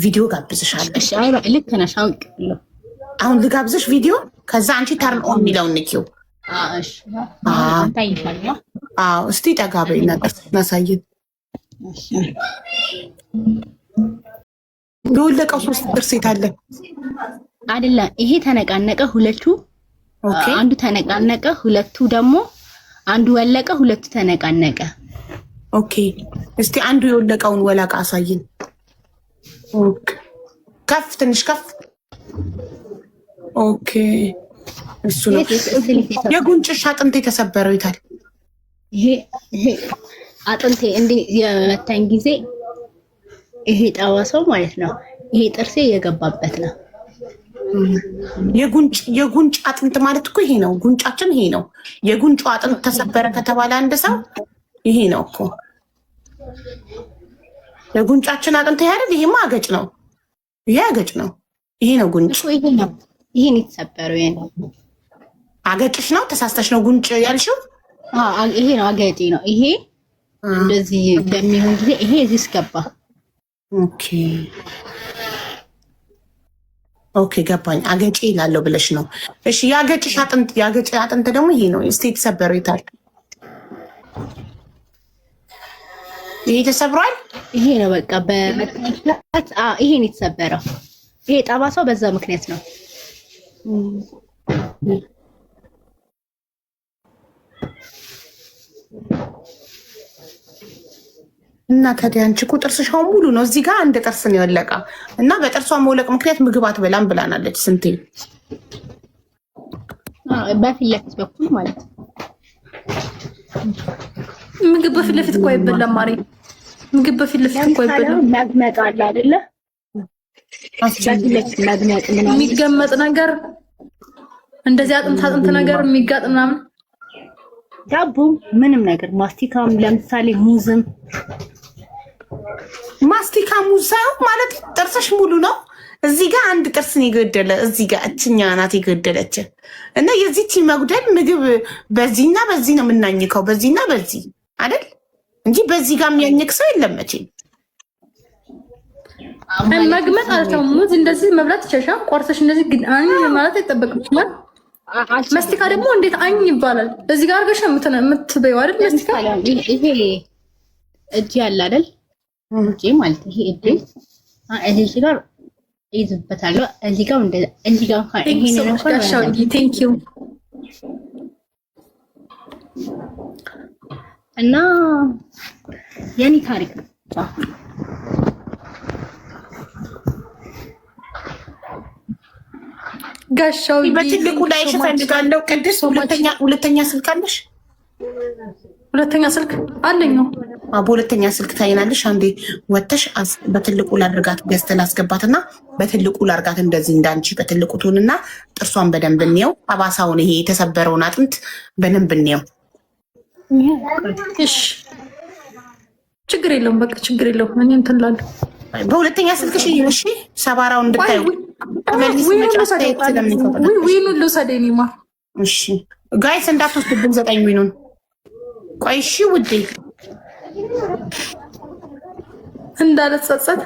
ቪዲዮ ጋብዝሻለሁ። እሺ አይ ልክ ነሽ፣ አውቃለሁ። አሁን ልጋብዝሽ ቪዲዮ፣ ከዛ አንቺ ተርን ኦን የሚለውን ንኪው። እሺ ታይሻለሁ። እስቲ ጠጋ በይና እናሳየን። የወለቀው 3 ጥርስ የት አለ? አይደለም ይሄ ተነቃነቀ ሁለቱ። ኦኬ አንዱ ተነቃነቀ ሁለቱ ደግሞ አንዱ ወለቀ ሁለቱ ተነቃነቀ። ኦኬ እስቲ አንዱ የወለቀውን ወላቃ አሳይን። ኦኬ ከፍ ትንሽ ከፍ። ኦኬ እሱ ነው። የጉንጭሽ አጥንት የተሰበረው ይታል። ይሄ አጥንቴ እንደ የመታኝ ጊዜ ይሄ ጠዋሰው ማለት ነው። ይሄ ጥርሴ የገባበት ነው። የጉንጭ አጥንት ማለት እኮ ይሄ ነው። ጉንጫችን ይሄ ነው። የጉንጩ አጥንት ተሰበረ ከተባለ አንድ ሰው ይሄ ነው እኮ የጉንጫችን አጥንት ይሄ አይደል? ይሄማ አገጭ ነው። ይሄ አገጭ ነው። ይሄ ነው ጉንጭ። ይሄ ነው ይሄን የተሰበረው ይሄ ነው። አገጭሽ ነው። ተሳስተሽ ነው ጉንጭ ያልሽው። ይሄ ነው አገጤ ነው። ይሄ እንደዚህ በሚሆን ጊዜ ይሄ እዚህ ገባ። ኦኬ ኦኬ ገባኝ። አገጭ ይላለው ብለሽ ነው። እሺ ያገጭሽ አጥንት አጥንት ደግሞ ይሄ ነው። እስቲ የተሰበረው ይታል። ይሄ ተሰብሯል። ይሄ ነው በቃ በመጣት ይሄ ነው የተሰበረው። ይሄ ጠባሳው በዛ ምክንያት ነው። እና ታዲያ አንቺ እኮ ጥርስሽ አሁን ሙሉ ነው። እዚህ ጋር አንድ ጥርስ ነው የወለቀ እና በጥርሷ መውለቅ ምክንያት ምግብ አትበላም ብላናለች። ስንቴ በፊት ለፊት በኩል ማለት ነው። ምግብ በፊት ለፊት እኮ አይበላም ማሪ። ምግብ በፊት ለፊት እኮ አይበላም። ማግመጥ አለ አይደለ? ማግመጥ ምናምን የሚገመጥ ነገር እንደዚህ አጥንት ነገር የሚጋጥ ምናምን ዳቦ ምንም ነገር ማስቲካም ለምሳሌ ሙዝም ማስቲካ ሙዝ ሳይሆን ማለት ጥርስሽ ሙሉ ነው። እዚህ ጋር አንድ ጥርስ ነው የገደለ። እዚህ ጋር እችኛ ናት የገደለች እና የዚህች መጉደል ምግብ በዚህና በዚህ ነው የምናኝከው። በዚህና በዚህ አይደል እንጂ በዚህ ጋር የሚያኝክ ሰው የለም መቼም። መግመጥ አልተው ሙዝ እንደዚህ መብላት ይቻሻ ቆርሰሽ እንደዚህ ግን አኝ ማለት አይጠበቅብሽም። መስቲካ ደግሞ እንዴት አኝ ይባላል? እዚህ ጋር አርገሽ የምትበይው አይደል? መስቲካ ይሄ እጅ ያለ አይደል? እጅ ማለት ይሄ እጅ ጋር ይዝበታለሁ። እዚህ ጋር እንደ እዚህ ጋር ይሄ ነው ጋሻው። ቴንክ ዩ እና የኔ ታሪክ ነው። ጋሻው በትልቁ ላይ እፈልጋለሁ። ቅድስ ሁለተኛ ስልክ አለሽ? ሁለተኛ ስልክ አለኝ ነው። በሁለተኛ ስልክ ታይናለሽ። አንዴ ወተሽ በትልቁ ላድርጋት ገዝተ ላስገባትና በትልቁ ላድርጋት እንደዚህ እንዳንቺ በትልቁ ትሆንና ጥርሷን በደንብ እንየው። አባሳውን ይሄ የተሰበረውን አጥንት በደንብ እንየው። እሺ ችግር የለውም። በቃ ችግር የለውም። እኔ እንትን እላለሁ። በሁለተኛ ስልክሽ እሺ፣ ሰባራውን እንድታዩ ዊኑን ልውሰደኝማ። እሺ ጋይስ እንዳትወስድብን 9 ዊኑን። ቆይ እሺ ውዴ እንዳልጸጸት።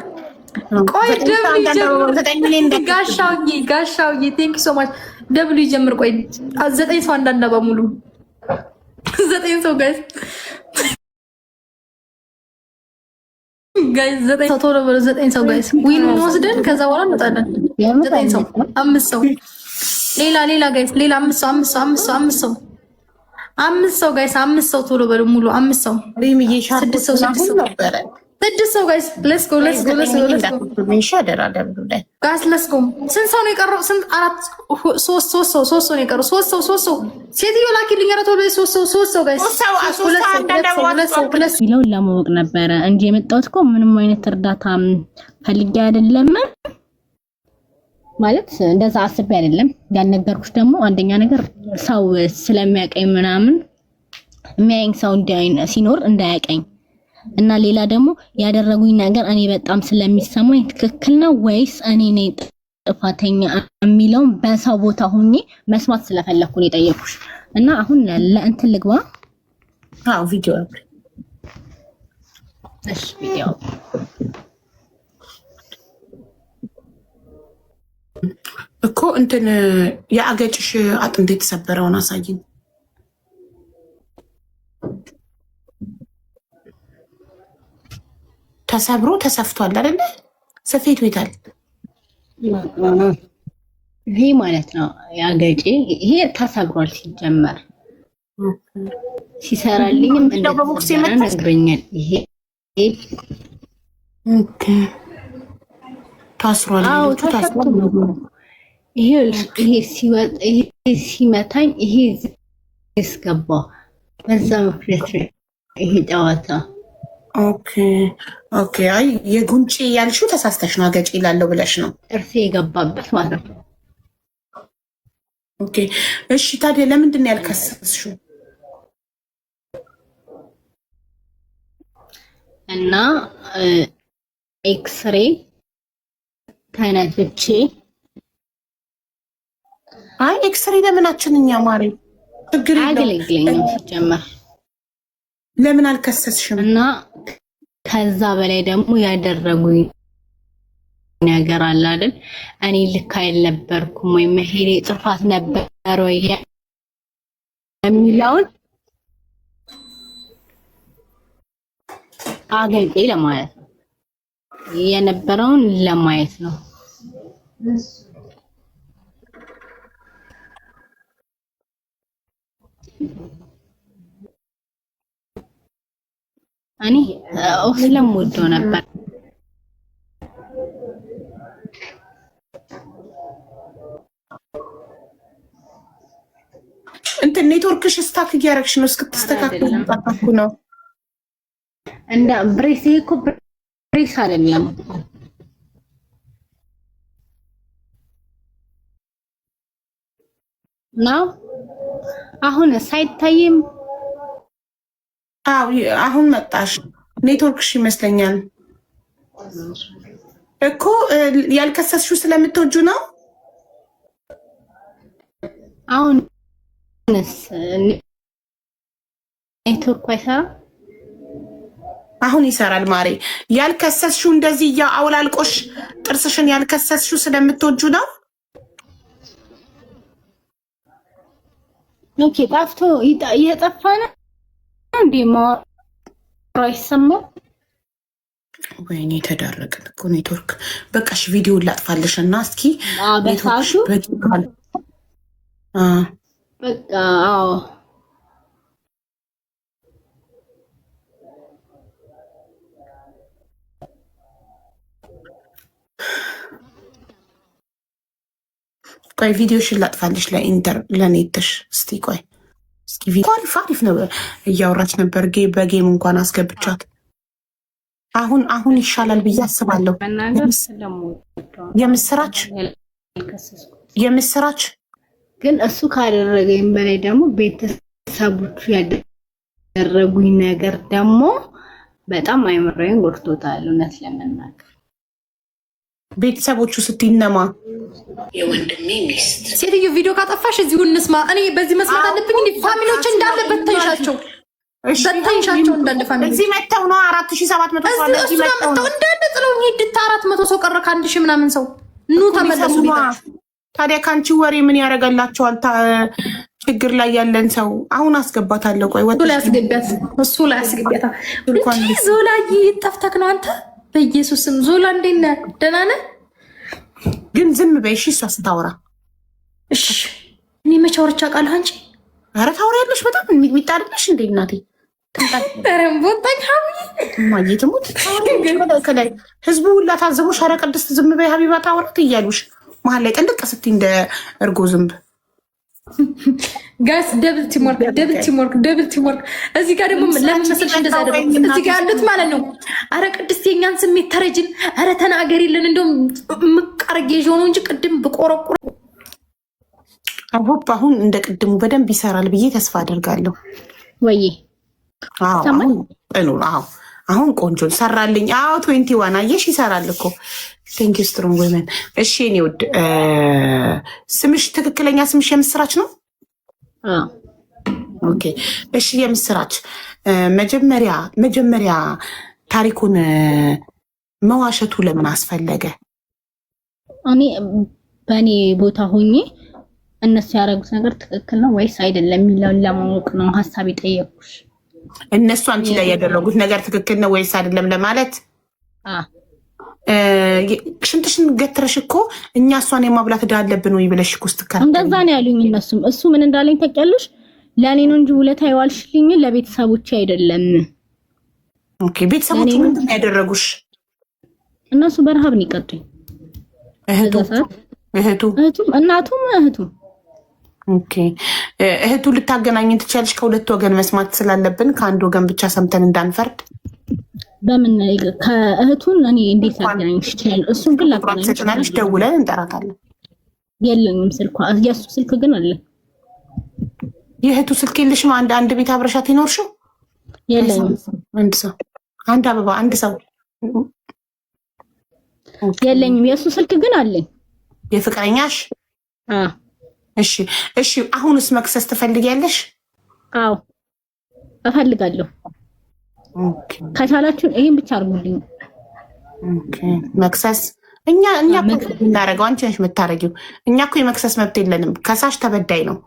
ቆይ ጋሻውዬ ቴንክ ሶ ማች ደብሉ ይጀምር። ቆይ 9 ሰው አንዳንዳ በሙሉ 9 ሰው ጋይስ ጋይስ 9 ሰው ቶሎ በሉ። 9 ሰው ጋይስ ዊኑን ወስደን ከዛ በኋላ እንወጣለን። 9 ሰው 5 ሰው ሌላ ጋይስ ሌላ 5 ሰው 5 ሰው ጋይስ 5 ሰው ቶሎ በሉ ሙሉ 5 ሰው 6 ሰው ነበረ 6 ሰው ጋይስ ሌትስ ጎ ጋይስ ሌትስ ጎ። ስንት ሰው ነው የቀረው? ስንት 4 3 ሰው ነው የቀረው። 3 ሰው ሴትዮ ላኪልኝ። ኧረ ቶሎ 3 ሰው ጋይስ ሚለውን ለማወቅ ነበረ እንጂ የመጣሁት እኮ ምንም አይነት እርዳታ ፈልጌ አይደለም። ማለት እንደዛ አስቤ አይደለም ያልነገርኩሽ። ደግሞ አንደኛ ነገር ሰው ስለሚያቀኝ ምናምን የሚያየኝ ሰው ሲኖር እንዳያቀኝ እና ሌላ ደግሞ ያደረጉኝ ነገር እኔ በጣም ስለሚሰማኝ ትክክል ነው ወይስ እኔ ነኝ ጥፋተኛ የሚለውን በሰው ቦታ ሆኜ መስማት ስለፈለኩ ነው የጠየኩሽ። እና አሁን ለእንትን ልግባ። ቪዲዮ እሺ ቪዲዮ እኮ እንትን የአገጭሽ አጥንት የተሰበረውን አሳይኝ። ተሰብሮ ተሰፍቷል አይደለ? ስፌቱ ይታል ይሄ ማለት ነው ያገጬ ይሄ ተሰብሯል። ሲጀመር ሲሰራልኝም እንደተሰበረ ነግረኛል። ይሄ ኦኬ ታስሯል። አዎ ታስሯል። ይሄ ሲመታኝ ይሄ ያስገባ በዛ ምክንያት ይሄ ጨዋታ። ኦኬ ኦኬ። አይ የጉንጭ ያልሽው ተሳስተሽ ነው። አገጭ ይላለው ብለሽ ነው ጥርሴ የገባበት ማለት ነው። ኦኬ እሺ። ታዲያ ለምንድን ነው ያልከሰስሽው? እና ኤክስሬ ተነስቼ አይ ኤክስሬ ለምናችን እኛ ማሪ ችግር አያገለግለኝም ሲጀመር። ለምን አልከሰስሽም? እና ከዛ በላይ ደግሞ ያደረጉኝ ነገር አለ አይደል? እኔ ልክ አልነበርኩም ወይ መሄዴ ጥፋት ነበር ወይ የሚለውን አገጬ ለማለት ነው የነበረውን ለማየት ነው። እኔ ስለምወደው ነበር። እንትን ኔትወርክሽ ስታክ እያደረግሽ ነው። እስክትስተካከል እየጠበኩ ነው። እንደ ብሬስ እኮ ብሬስ አይደለም ነው። አሁን ሳይታይም አዎ አሁን መጣሽ። ኔትወርክሽ ይመስለኛል እኮ ያልከሰስሽው ስለምትወጁ ነው። አሁን ኔትወርክ አይሰራም። አሁን ይሰራል ማሬ። ያልከሰስሽው እንደዚህ አውላልቆሽ ጥርስሽን ያልከሰስሽው ስለምትወጁ ነው። ኦኬ ጠፍቶ እየጠፋ ነው እንዴ? ማውራት ይሰማል። ወይኔ ተዳረቅን እኮ ኔትወርክ። በቃሽ ቪዲዮ ላጥፋልሽ እና እስኪ በሳሹ በቃ አዎ ቆይ ቪዲዮሽን ላጥፋልሽ ለኔትሽ። እስቲ ቆይ እስኪ ቪዲዮ አሪፍ ነው እያወራች ነበር። በጌም እንኳን አስገብቻት። አሁን ይሻላል ብዬ አስባለሁ። የምስራች ግን እሱ ካደረገኝ በላይ ደግሞ ቤተሰቦቹ ያደረጉኝ ነገር ደግሞ በጣም አይምሮዬን ጎድቶታል። እውነት ለመናገር ቤተሰቦቹ ስትይነማ የወንድሜ ሚስት ሴትዮ ቪዲዮ ካጠፋሽ እዚሁ እንስማ። እኔ በዚህ መስማት አለብኝ። ፋሚሊዎች እንዳለ በተንሻቸው እንዳለ ፋሚሊ እዚህ መተው ነው 4700 ሰው አለ። እዚህ መተው እንዳለ ጥለው ሄድታ 400 ሰው ቀረ ከ1000 ምናምን ሰው ኑ ተመለሱ ቤታችሁ። ታዲያ ካንቺ ወሬ ምን ያደርገላቸዋል? ችግር ላይ ያለን ሰው አሁን አስገባታለሁ። ቆይ ወጥ ላይ አስገቢያት፣ እሱ ላይ አስገቢያታ። ዞላዬ ጠፍተክ ነው አንተ። በኢየሱስም ዞላ እንዴት ነህ? ደህና ነህ? ግን ዝም በይ እሺ። እሷ ስታወራ እሺ። እኔ መቼ አውርቼ አውቃለሁ? አንቺ ኧረ ታወሪያለሽ በጣም የሚጥሚጣ አይደለሽ እንዴ እናቴ? ተረምቦታኝ ሀቢ ማየት ሙት ከላይ ህዝቡ ሁላ ታዘቡሽ። ኧረ ቅድስት ዝም በይ ሀቢባ ታወራት እያሉሽ መሀል ላይ ጥልቅ ስትይ እንደ እርጎ ዝንብ። ጋስ ደብል ቲምወርክ። እዚህ ጋር ደግሞ ለምን መሰለሽ እንደዛ አይደለም። እዚህ ጋር ያሉት ማለት ነው። አረ ቅድስት የኛን ስሜት ተረጅን፣ አረ ተናገሪልን። እንደውም ምቃረግ የሆኑ እንጂ ቅድም ብቆረቁር አሆፕ አሁን እንደ ቅድሙ በደንብ ይሰራል ብዬ ተስፋ አደርጋለሁ። ወይ አሁን ቆንጆ ሰራልኝ። 21 አየሽ ይሰራል እኮ። ቴንክ ዩ ስትሮንግ ወመን። እሺ እኔ ውድ ስምሽ ትክክለኛ ስምሽ የምስራች ነው? ኦኬ እሺ የምስራች መጀመሪያ ታሪኩን መዋሸቱ ለምን አስፈለገ? እኔ በእኔ ቦታ ሆኜ እነሱ ያደረጉት ነገር ትክክል ነው ወይስ አይደለም የሚለውን ለማወቅ ነው ሀሳብ የጠየኩሽ። እነሱ አንቺ ላይ ያደረጉት ነገር ትክክል ነው ወይስ አይደለም ለማለት ሽንትሽን ገትረሽ እኮ እኛ እሷን የማብላት ዕዳ አለብን ወይ ብለሽ እኮ ስትከራከሪ እንደዛ ነው ያሉኝ እነሱም። እሱ ምን እንዳለኝ ታውቂያለሽ? ለእኔ ነው እንጂ ውለታ ይዋልሽልኝ ለቤተሰቦቼ አይደለም። ኦኬ ቤተሰቦቹ ምንድን ነው ያደረጉሽ? እነሱ በረሃብ ነው ይቀጡኝ። እህቱም እናቱም እህቱም። ኦኬ እህቱ ልታገናኝን ትችያለሽ? ከሁለት ወገን መስማት ስላለብን ከአንድ ወገን ብቻ ሰምተን እንዳንፈርድ። በምን ከእህቱን እኔ እንዴት ላገናኝሽ ይችላል? እሱን ግን ላገናኝሽ ትችላለሽ። ደውለን እንጠራታለን። የለኝም ስልኳ። የእሱ ስልክ ግን አለ። የእህቱ ስልክ የለሽም? አንድ ቤት አብረሻት ይኖርሽው? የለኝም። አንድ ሰው አንድ አበባ አንድ ሰው የለኝም። የእሱ ስልክ ግን አለኝ። የፍቅረኛሽ? እሺ እሺ። አሁንስ መክሰስ ትፈልጊያለሽ? አዎ እፈልጋለሁ። ከቻላችሁ ይሄን ብቻ አድርጉልኝ። መክሰስ እኛ እናደርገው፣ አንቺ ነሽ የምታደርጊው። እኛ እኮ የመክሰስ መብት የለንም። ከሳሽ ተበዳይ ነው።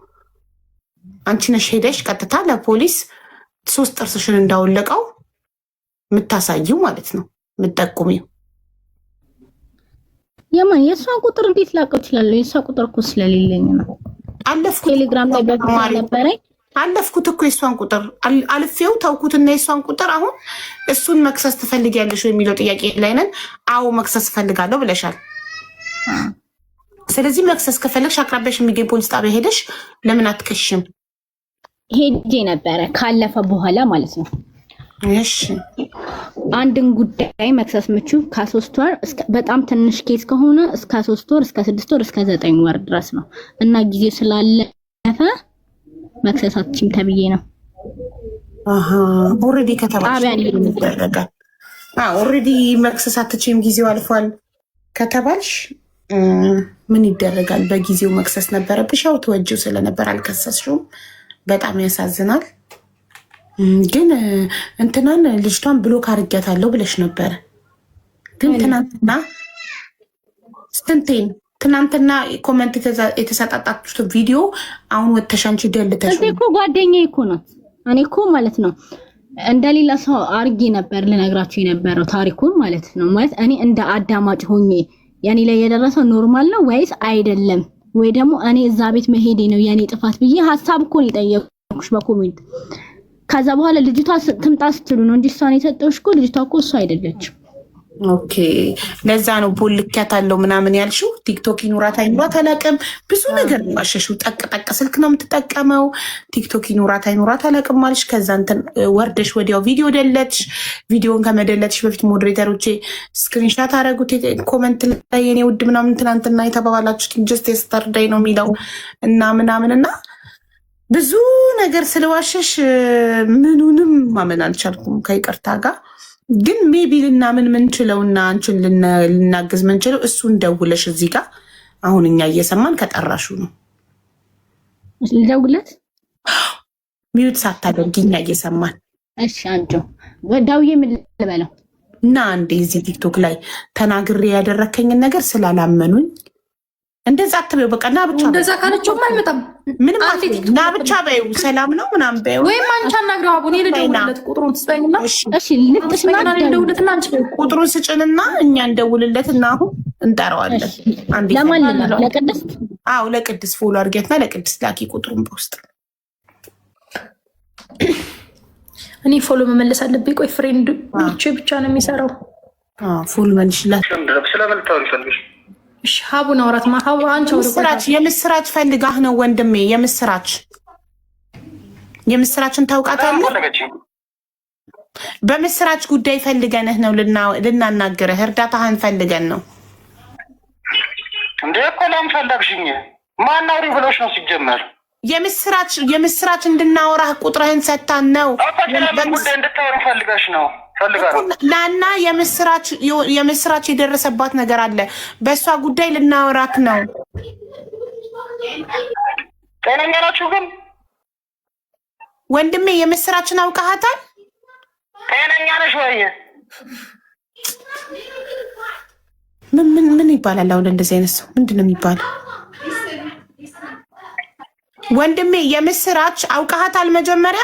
አንቺ ነሽ ሄደሽ ቀጥታ ለፖሊስ 3 ጥርስሽን እንዳወለቀው የምታሳይው ማለት ነው፣ የምትጠቁሚው። የእሷን ቁጥር እንዴት ላውቀው እችላለሁ? የእሷ ቁጥር እኮ ስለሌለኝ ነው። አለፍኩት፣ ቴሌግራም ላይ ነበረኝ። አለፍኩት እኮ የእሷን ቁጥር አልፌው ተውኩትና የእሷን ቁጥር። አሁን እሱን መክሰስ ትፈልጊያለሽ የሚለው ጥያቄ ላይ ነን። አዎ መክሰስ እፈልጋለሁ ብለሻል። ስለዚህ መክሰስ ከፈለግሽ አቅራቢያሽ የሚገኝ ፖሊስ ጣቢያ ሄደሽ ለምን አትከሽም? ሄጄ ነበረ ካለፈ በኋላ ማለት ነው። እሺ አንድን ጉዳይ መክሰስ ምቹ ከ3 ወር በጣም ትንሽ ኬስ ከሆነ እስከ 3 ወር እስከ 6 ወር እስከ 9 ወር ድረስ ነው እና ጊዜ ስላለፈ መክሰስ አትችይም ተብዬ ነው። ኦልሬዲ ከተባለ ይደረጋል። ኦልሬዲ መክሰስ አትችይም ጊዜው አልፏል ከተባልሽ ምን ይደረጋል? በጊዜው መክሰስ ነበረብሽ። ያው ተወጂው ስለነበር አልከሰስሽውም። በጣም ያሳዝናል። ግን እንትናን ልጅቷን ብሎክ አድርጊያታለሁ ብለሽ ነበረ። ግን ትናንትና ኮመንት የተሰጣጣችሁት ቪዲዮ አሁን ወጥተሽ አንቺ ደልተሽ እኮ ጓደኛዬ እኮ ናት። እኔ እኮ ማለት ነው እንደሌላ ሰው አርጌ ነበር ልነግራችሁ የነበረው ታሪኩን ማለት ነው። ማለት እኔ እንደ አዳማጭ ሆኜ ያኔ ላይ የደረሰው ኖርማል ነው ወይስ አይደለም፣ ወይ ደግሞ እኔ እዛ ቤት መሄዴ ነው የኔ ጥፋት ብዬ ሀሳብ እኮ ነው የጠየኩሽ በኮሜንት። ከዛ በኋላ ልጅቷ ትምጣ ስትሉ ነው እንጂ እሷን የሰጠሁሽ እኮ ልጅቷ እኮ እሷ አይደለችም። ኦኬ ለዛ ነው ቦልኪያት አለው ምናምን ያልሽው። ቲክቶክ ይኑራት አይኑራት አላውቅም። ብዙ ነገር ማሸሽው። ጠቅ ስልክ ነው የምትጠቀመው። ቲክቶክ ይኑራት አይኑራት አላውቅም ማለሽ። ከዛ እንትን ወርደሽ ወዲያው ቪዲዮ ደለትሽ። ቪዲዮን ከመደለትሽ በፊት ሞዴሬተሮቼ ስክሪንሻት አደረጉት ኮመንት ላይ የኔ ውድ ምናምን ትናንትና የተባባላችሁት ጀስት የስተርዳይ ነው የሚለው እና ምናምን እና ብዙ ነገር ስለዋሸሽ ምኑንም ማመን አልቻልኩም ከይቅርታ ጋር። ግን ሜቢ ልናምን ምንችለውና አንቺን ልናግዝ ምንችለው እሱን ደውለሽ እዚህ ጋር አሁን እኛ እየሰማን ከጠራሹ ነው። ልደውለት ሚዩት ሳታደርጊ እኛ እየሰማን። እሺ አንጆ ወዳውዬ ምን ልበለው እና አንዴ እዚህ ቲክቶክ ላይ ተናግሬ ያደረከኝን ነገር ስላላመኑኝ እንደዛ አትበይው። በቃ ና ብቻ እንደዛ ካለችውም አይመጣም። ምንም ና ብቻ በይው። ሰላም ነው ምናምን በይው። ወይም አንቺ አናግረው አቡኔ ልደውልለት ቁጥሩን ትስጠኝና እሺ ልጥስና ልደውልለትና አንቺ ቁጥሩን ስጭንና እኛ እንደውልለትና አሁን እንጠራዋለን። አንዴ ለማን ለቅድስት? አዎ ለቅድስት ፎሎ አድርጌትና ለቅድስት ላኪ ቁጥሩን በውስጥ። እኔ ፎሎ መመለስ አለብኝ። ቆይ ፍሬንድ ብቻ ነው የሚሰራው። ፎሎ መልሽላት። ስለምን ታወሪ ፈልግሽ? እሺ ሀቡን አውራት ማሀቡ አንቺ የምስራች ፈልጋህ ነው ወንድሜ። የምስራችን ታውቃታለህ? በምስራች ጉዳይ ፈልገንህ ነው ልናናግርህ። እርዳታህን ፈልገን ነው እንዴ? እኮ ለምን ፈለግሽኝ? ማን አውሪ ብሎሽ ነው ሲጀመር? የምስራች እንድናወራህ ቁጥርህን ሰታን ነው። ጉዳይ እንድታወሪ ፈልገሽ ነው? ላና የምስራች የደረሰባት ነገር አለ። በእሷ ጉዳይ ልናወራክ ነው። ጤነኛ ናችሁ ግን ወንድሜ? የምስራችን አውቃሃታል? ጤነኛ ነሽ ወይ? ምን ይባላል አሁን እንደዚህ አይነት ሰው? ምንድን ነው የሚባለው? ወንድሜ የምስራች አውቃሃታል? መጀመሪያ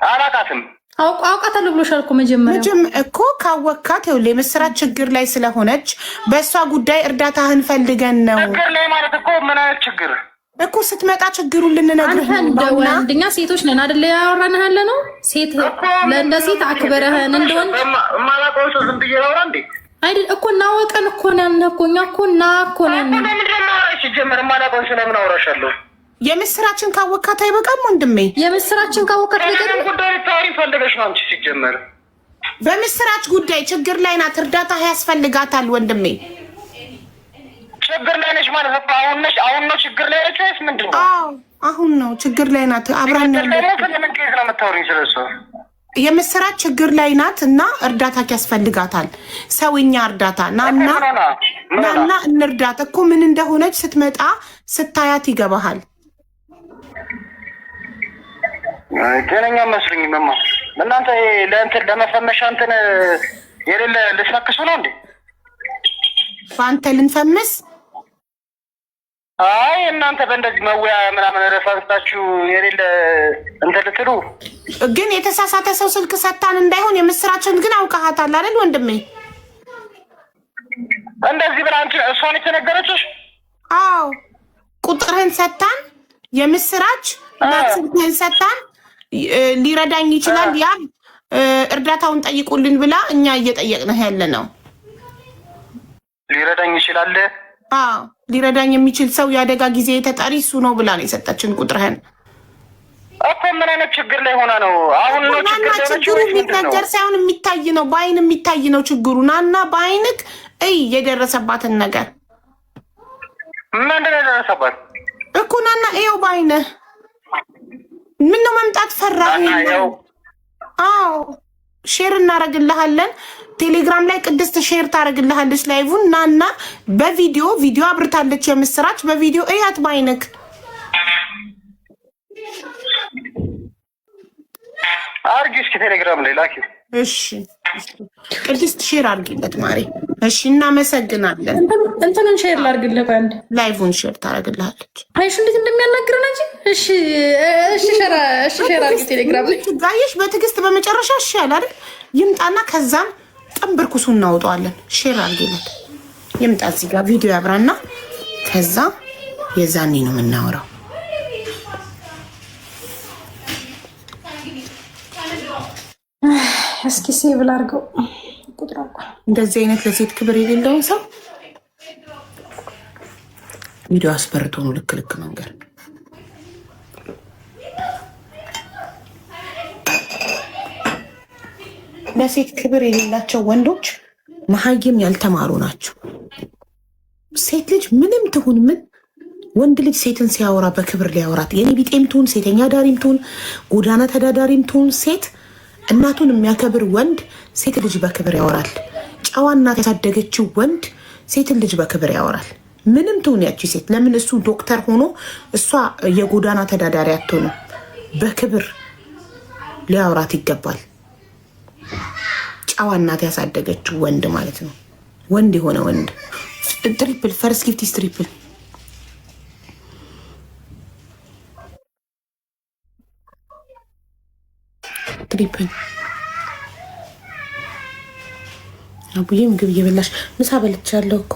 አላውቃትም። አውቃታለሁ ብሎሻል እኮ መጀመሪያ እኮ ካወካት ይኸውልህ የምስራት ችግር ላይ ስለሆነች በእሷ ጉዳይ እርዳታህን ፈልገን ነው። ችግር ላይ ማለት እኮ ምን አይነት ችግር እኮ ስትመጣ ችግሩን ልንነግርህ ነው። አንተ ወንድኛ ሴቶች ነን አይደል ያወራንህ ያለ ነው። ሴት ለእንደ ሴት አክበረህን እንደወንድ ማላውቀው ሰው ዝም ብዬ ላውራ እንዴ? አይደል እኮ እናወቀን እኮ ነን እኮ እኛ እኮ ነን። ለምንድን ነው አውራሽ ጀመር? ማላውቀው ስለምን አውራሻለሁ? የምስራችን ካወካት አይበቃም ወንድሜ? የምስራችን ካወካት ነገር ጉዳይ ታሪ ፈልገሽ ነው አንቺ ሲጀመር። በምስራች ጉዳይ ችግር ላይ ናት፣ እርዳታ ያስፈልጋታል ወንድሜ። ችግር ላይ ነሽ ማለት ነው? አሁን ነው ችግር ላይ ነሽ ወይስ ምንድን ነው? አዎ አሁን ነው ችግር ላይ ናት። አብራን ያለ ለምን ከዚህ ነው የምታወሪኝ ስለሱ? የምስራች ችግር ላይ ናት እና እርዳታ ያስፈልጋታል። ሰውኛ እርዳታ ናና እንርዳት እኮ ምን እንደሆነች ስትመጣ ስታያት ይገባሃል። ጤነኛ መስሉኝ መማ እናንተ ለእንትን ለመፈመሻ እንትን የሌለ ልትነክሱ ነው እንዴ? በአንተ ልንፈምስ? አይ እናንተ በእንደዚህ መወያ ምናምን ረፋስታችሁ የሌለ እንትን ልትሉ ግን የተሳሳተ ሰው ስልክ ሰታን እንዳይሆን የምስራችን ግን አውቃሃታል አይደል ወንድሜ? እንደዚህ ብላ አንቺ እሷን የተነገረችሽ? አዎ ቁጥርህን ሰታን የምስራች ስልክህን ሰታን ሊረዳኝ ይችላል ያ እርዳታውን ጠይቁልን ብላ እኛ እየጠየቅንህ ያለ ነው። ሊረዳኝ ይችላል? አዎ ሊረዳኝ የሚችል ሰው የአደጋ ጊዜ ተጠሪ እሱ ነው ብላ ነው የሰጠችን ቁጥርህን። እኮ ምን አይነት ችግር ላይ ሆና ነው? አሁን ነው ችግሩ የሚነገር ሳይሆን የሚታይ ነው፣ በአይን የሚታይ ነው ችግሩ። ናና በአይንክ እይ የደረሰባትን ነገር። ምንድን ነው የደረሰባት እኮ? ናና ይኸው በአይንህ። ምን ነው መምጣት ፈራህ? አዎ ሼር እናደርግልሃለን። ቴሌግራም ላይ ቅድስት ሼር ታደርግልሃለች ላይቡን። ናና በቪዲዮ አብርታለች የምስራች በቪዲዮ እያት ባይነክ አርጊ እስኪ ቴሌግራም ላይ ላኪ። እሺ ቅድስት ሼር አድርጊለት ማሪ። እሺ እናመሰግናለን። እንትንን ሼር ላድርግልህ አንድ ላይቡን ሼር ታደርግልሃለች። አይሽ እንዴት እንደሚያናግረን እንጂ። እሺ ሼር አድርጊ ቴሌግራም ላይ ጋይሽ በትዕግስት በመጨረሻ እሺ ያለ አይደል ይምጣና ከዛም ጠንብርኩሱ እናወጣዋለን። ሼር አድርጊለት ይምጣ እዚህ ጋር ቪዲዮ ያብራና ከዛ የዛኔ ነው የምናወራው። እስኪ ሴቭ ላድርገው ቁጥሩ። እንደዚህ አይነት ለሴት ክብር የሌለውን ሰው ቪዲዮ አስበርቶ ነው ልክ መንገር። ለሴት ክብር የሌላቸው ወንዶች መሀይም ያልተማሩ ናቸው። ሴት ልጅ ምንም ትሁን ምን ወንድ ልጅ ሴትን ሲያወራ በክብር ሊያወራት የኔ ቢጤም ትሁን ሴተኛ ዳሪም ትሁን ጎዳና ተዳዳሪም ትሁን ሴት እናቱን የሚያከብር ወንድ ሴት ልጅ በክብር ያወራል። ጨዋ እናት ያሳደገችው ወንድ ሴትን ልጅ በክብር ያወራል። ምንም ትሁን ያቺ ሴት። ለምን እሱ ዶክተር ሆኖ እሷ የጎዳና ተዳዳሪ አትሆንም? በክብር ሊያወራት ይገባል። ጨዋ እናት ያሳደገችው ወንድ ማለት ነው። ወንድ የሆነ ወንድ ትሪፕል ፈርስት ጊፍቲስ ትሪፕል አቡዬ ምግብ እየበላሽ ምሳ በልቻለሁ እኮ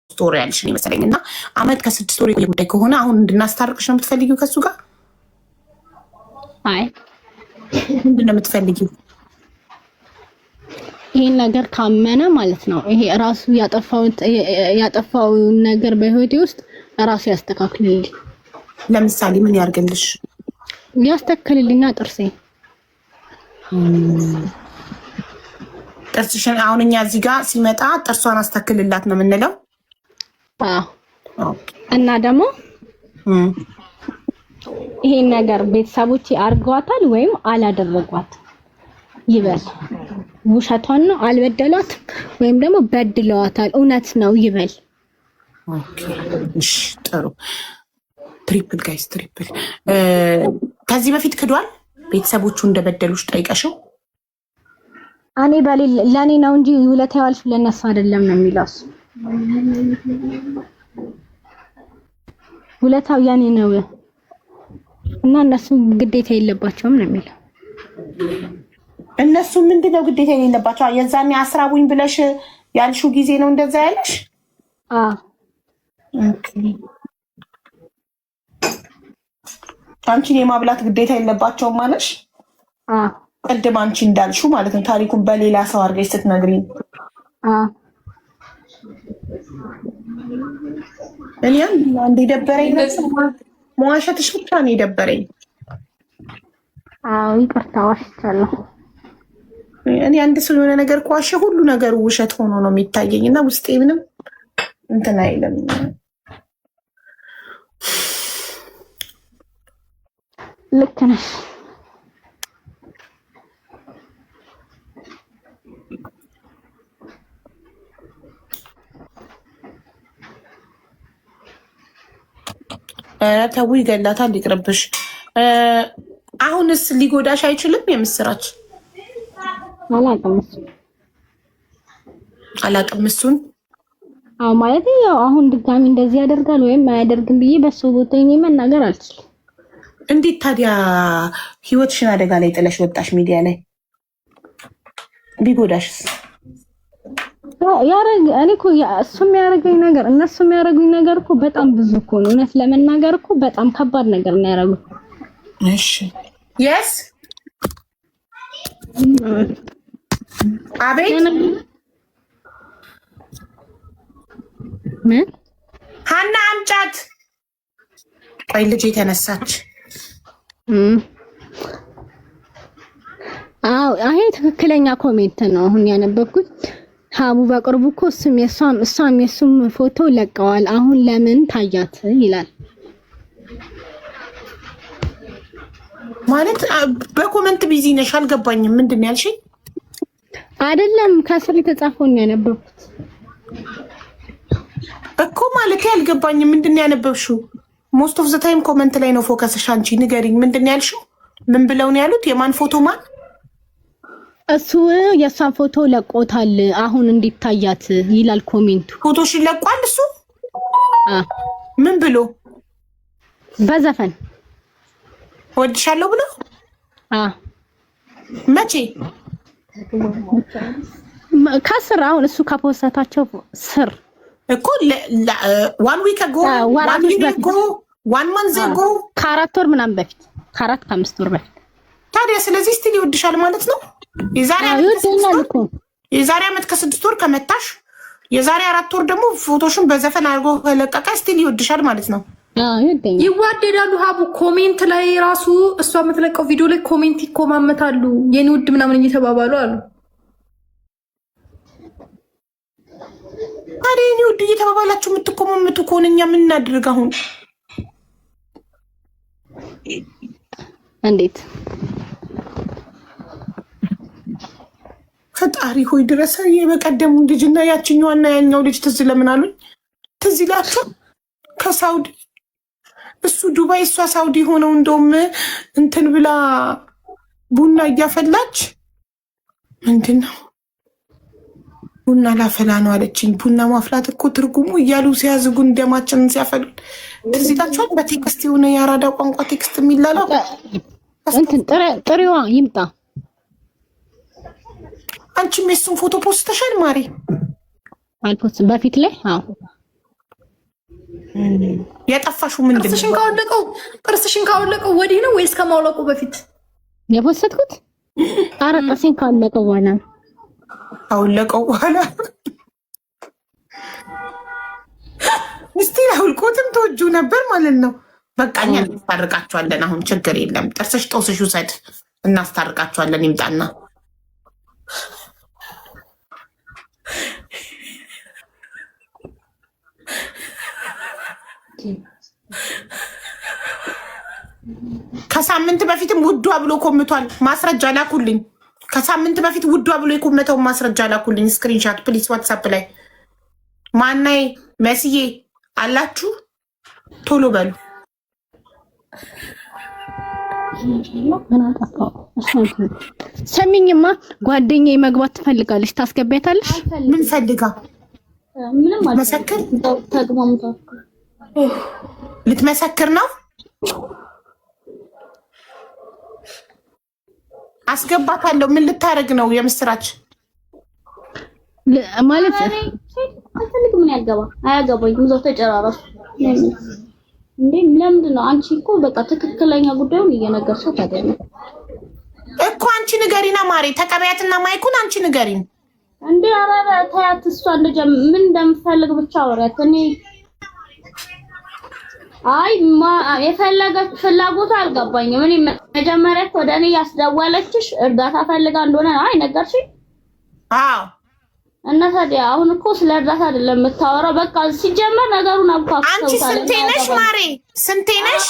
ስቶሪ ያልሽኝ መሰለኝ። እና አመት ከ6 ወር የቆየ ጉዳይ ከሆነ አሁን እንድናስታርቅሽ ነው የምትፈልጊው ከሱ ጋር? አይ ምንድን ነው የምትፈልጊው? ይሄን ነገር ካመነ ማለት ነው ይሄ ራሱ ያጠፋውን ነገር በህይወቴ ውስጥ ራሱ ያስተካክልልኝ። ለምሳሌ ምን ያርግልሽ? ያስተካክልልኛ ጥርሴ ጥርስሽን አሁን እኛ እዚህ ጋር ሲመጣ ጥርሷን አስተካክልላት ነው የምንለው። እና ደግሞ ይሄን ነገር ቤተሰቦቼ አርገዋታል ወይም አላደረጓት ይበል። ውሸቷን ነው አልበደሏት ወይም ደግሞ በድለዋታል እውነት ነው ይበል። ኦኬ እሺ ጥሩ። ትሪፕል ጋይስ ትሪፕል። ከዚህ በፊት ክዷል? ቤተሰቦቹ እንደበደሉሽ ጠይቀሽው? እኔ ለኔ ነው እንጂ ውለታ ያልሽ ለነሱ አይደለም ነው የሚለው። ውለታው ያኔ ነው። እና እነሱ ግዴታ የለባቸውም ነው የሚለው። እነሱ ምንድነው ግዴታ የሌለባቸው? የዛኔ አስራቡኝ ብለሽ ያልሽው ጊዜ ነው እንደዛ ያለሽ? አንቺን የማብላት ግዴታ የለባቸውም ማለሽ? ቅድም አንቺ እንዳልሽው ማለት ነው። ታሪኩን በሌላ ሰው አድርገሽ ስትነግሪኝ እኔ አንድ የደበረኝ መዋሸትሽ ብቻ ነው የደበረኝ። ይቅርታ ዋሽቻለሁ። እኔ አንድ ሰው የሆነ ነገር ከዋሸ ሁሉ ነገሩ ውሸት ሆኖ ነው የሚታየኝ እና ውስጤ ምንም እንትን አይልም። ልክ ነሽ። ተው ይገላታል፣ ይቅርብሽ። አሁንስ ሊጎዳሽ አይችልም? የምስራች አላቅም እሱን ማለት ያው አሁን ድጋሚ እንደዚህ ያደርጋል ወይም አያደርግም ብዬ በሱ ቦታ እኔ መናገር አልችልም። እንዴት ታዲያ ህይወትሽን አደጋ ላይ ጥለሽ ወጣሽ ሚዲያ ላይ? ቢጎዳሽስ? እኔ እኮ እሱ የሚያደርገኝ ነገር እነሱ የሚያደርጉኝ ነገር እኮ በጣም ብዙ እኮ ነው። እውነት ለመናገር እኮ በጣም ከባድ ነገር ነው ያደረጉት። እሺ የስ አቤት ምን ሀና አምጫት። ቆይ ልጅ የተነሳች ይሄ ትክክለኛ ኮሜንት ነው አሁን ያነበብኩት። ሀቡ በቅርቡ እኮ እሷም የሱም ፎቶ ለቀዋል። አሁን ለምን ታያት ይላል ማለት። በኮሜንት ቢዚ ነሽ? አልገባኝም። ምንድን ነው ያልሽኝ? አይደለም ከስር የተጻፈውን ያነበብኩት እኮ ማለት አልገባኝም። ምንድን ነው ያነበብሽው? ሞስት ኦፍ ዘ ታይም ኮሜንት ላይ ነው ፎከስሽ። አንቺ ንገሪኝ፣ ምንድን ነው ያልሽው? ምን ብለው ነው ያሉት? የማን ፎቶ? ማን? እሱ የሷን ፎቶ ለቆታል አሁን እንዲታያት ይላል ኮሜንቱ። ፎቶሽን ለቋል እሱ? ምን ብሎ? በዘፈን ወድሻለሁ ብሎ? መቼ? ከስር አሁን እሱ ከፖስታቸው ስር እኮ ዋን ዊክ አጎ ዋን ማንዝ አጎ ከ4 ወር ምናምን በፊት ከ4-5 ወር በፊት። ታዲያ ስለዚህ ስቲል ይወድሻል ማለት ነው። የዛሬ ዓመት ከ6 ወር ከመታሽ የዛሬ 4 ወር ደግሞ ፎቶሽን በዘፈን አድርጎ ከለቀቀ ስቲል ይወድሻል ማለት ነው። ይዋደዳሉ። ሀቡ ኮሜንት ላይ ራሱ እሷ የምትለቀው ቪዲዮ ላይ ኮሜንት ይኮማመታሉ። የኔ ውድ ምናምን እየተባባሉ አሉ። ታዲያ የኔ ውድ እየተባባላችሁ የምትኮማመቱ ከሆነ እኛ ምን እናድርግ አሁን? እንዴት ፈጣሪ ሆይ ድረስ። የበቀደሙ ልጅና ያችኛዋና ያኛው ልጅ ትዝ ለምን አሉኝ? ትዝ ይላችሁ? ከሳውዲ እሱ ዱባይ እሷ ሳውዲ ሆነው እንደውም እንትን ብላ ቡና እያፈላች ምንድን ነው ቡና ላፈላ ነው አለችኝ። ቡና ማፍላት እኮ ትርጉሙ እያሉ ሲያዝጉን ደማችንን ሲያፈሉን ትዝ ይላችኋል? በቴክስት የሆነ የአራዳ ቋንቋ ቴክስት የሚላለው እንትን ጥሬዋ ይምጣ። አንቺም የሱን ፎቶ ፖስተሻል ማሪ? አልፖስትም በፊት ላይ የጠፋሽው ምንድን ነው? ጥርስሽን ካወለቀው ወዲህ ነው ወይስ ከማውለቁ በፊት የፖስትኩት? ኧረ ጥርሴን ካወለቀው በኋላ አውለቀው በኋላ እስቲ አውልቆትም ተወጁ ነበር ማለት ነው። በቃ እኛ እናስታርቃቸዋለን። አሁን ችግር የለም። ጥርስሽ ጦስሽ ውሰድ፣ እናስታርቃቸዋለን። ይምጣና ከሳምንት በፊትም ውዷ ብሎ ኮምቷል። ማስረጃ ላኩልኝ። ከሳምንት በፊት ውዷ ብሎ የኮመተውን ማስረጃ ላኩልኝ። ስክሪንሻት ፕሊስ ዋትሳፕ ላይ ማናይ መስዬ አላችሁ? ቶሎ በሉ። ሰሚኝማ ጓደኛዬ መግባት ትፈልጋለች። ታስገቢያታለሽ? ምን ፈልጋ? መሰክር ልትመሰክር ነው? አስገባታለሁ። ምን ልታረግ ነው? የምስራች ማለት አልፈልግም። ምን ያገባ አያገባኝ። ምዘው ተጨራረሱ እንዴ? ለምንድን ነው አንቺ እኮ በቃ ትክክለኛ ጉዳዩን እየነገርሻት አይደለም እኮ። አንቺ ንገሪና ማሬ፣ ተቀበያትና ማይኩን አንቺ ንገሪን እንዴ። አራራ ታያት። እሷ ምን እንደምፈልግ ብቻ አውሪያት። እኔ አይ የፈለገች ፍላጎቱ አልገባኝም። እኔ መጀመሪያ ወደ እኔ ያስደወለችሽ እርዳታ ፈልጋ እንደሆነ አይ ነገርሽኝ። አዎ። እና ታዲያ አሁን እኮ ስለ እርዳታ አይደለም የምታወራው። በቃ ሲጀመር ነገሩን አብቃቅተውታል። አንቺ ስንቴ ነሽ ማሬ? ስንቴ ነሽ?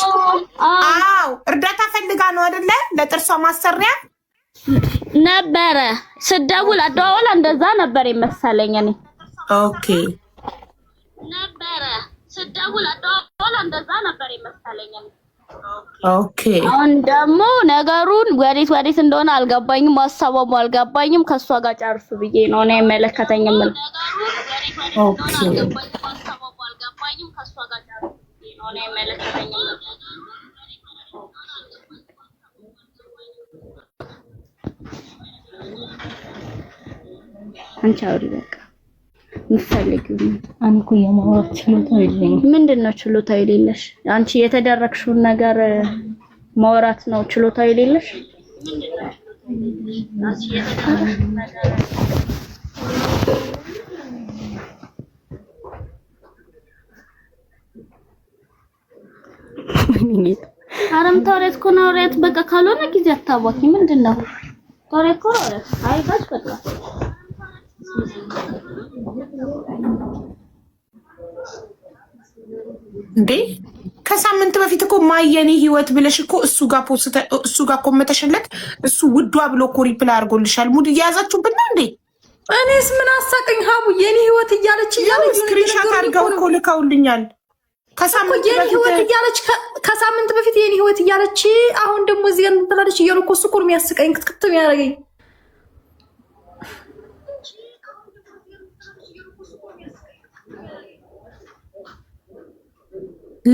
አዎ እርዳታ ፈልጋ ነው አይደለ? ለጥርሷ ማሰሪያ ነበረ ስደውል አደዋወላ እንደዛ ነበር የመሰለኝ እኔ። ኦኬ ነበረ ስደውል አደዋወላ እንደዛ ነበር የመሰለኝ እኔ። ኦኬ አሁን ደግሞ ነገሩን ወዴት እንደሆነ አልገባኝም፣ ሀሳቧም አልገባኝም። ከሷ ጋር ጨርሱ ብዬ ነው እኔ አይመለከተኝም። ኦኬ አንቺ አውሪ በቃ ምፈልጊው። እኔ እኮ የማውራት ችሎታ የለኝም። ምንድነው ችሎታ የሌለሽ? አንቺ የተደረግሽውን ነገር ማውራት ነው ችሎታ የሌለሽ? አረም ተወሬት እኮ ነው። ወሬት በቃ ካልሆነ ጊዜ አታባኪ። ምንድነው ተወሬት እኮ ነው። አይባሽ በቃ እንዴ ከሳምንት በፊት እኮ ማየኔ ህይወት ብለሽ እኮ እሱ ጋር ኮመተሽለት እሱ ውዷ ብሎ እኮ ሪፕላይ አድርጎልሻል። ሙድ እየያዛችሁብን ነው እንዴ? እኔስ ምን አሳቀኝ? ሀቡ የኔ ህይወት እያለች ስክሪንሻት አድርገው እኮ ልከውልኛል። ከሳምንት በፊት የኔ ህይወት እያለች አሁን ደግሞ እዚህ ጋር እንትላለች እያሉ እኮ እሱ እኮ ነው የሚያስቀኝ፣ ክትክት የሚያደርገኝ።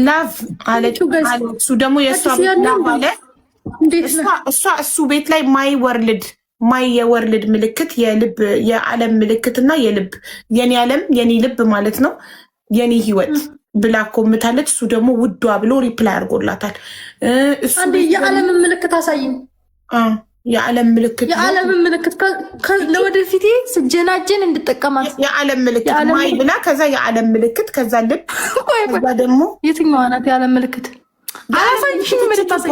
ላቭ አለች። እሱ ደግሞ የእሷ አለ። እሱ ቤት ላይ ማይ የወርልድ ምልክት የልብ የዓለም ምልክት እና የልብ የኔ ዓለም የኔ ልብ ማለት ነው የኔ ህይወት ብላ ኮምታለች። እሱ ደግሞ ውዷ ብሎ ሪፕላይ አድርጎላታል። አንዴ የዓለም ምልክት አሳይኝ። የዓለም ምልክት ለወደፊቴ ስጀናጀን እንድጠቀማት የዓለም ምልክት ማይ ብላ ከዛ የዓለም ምልክት ከዛ ልብ ከዛ ደግሞ የትኛዋ ናት የዓለም ምልክት? አላሳይሽም። ምልክታሳይ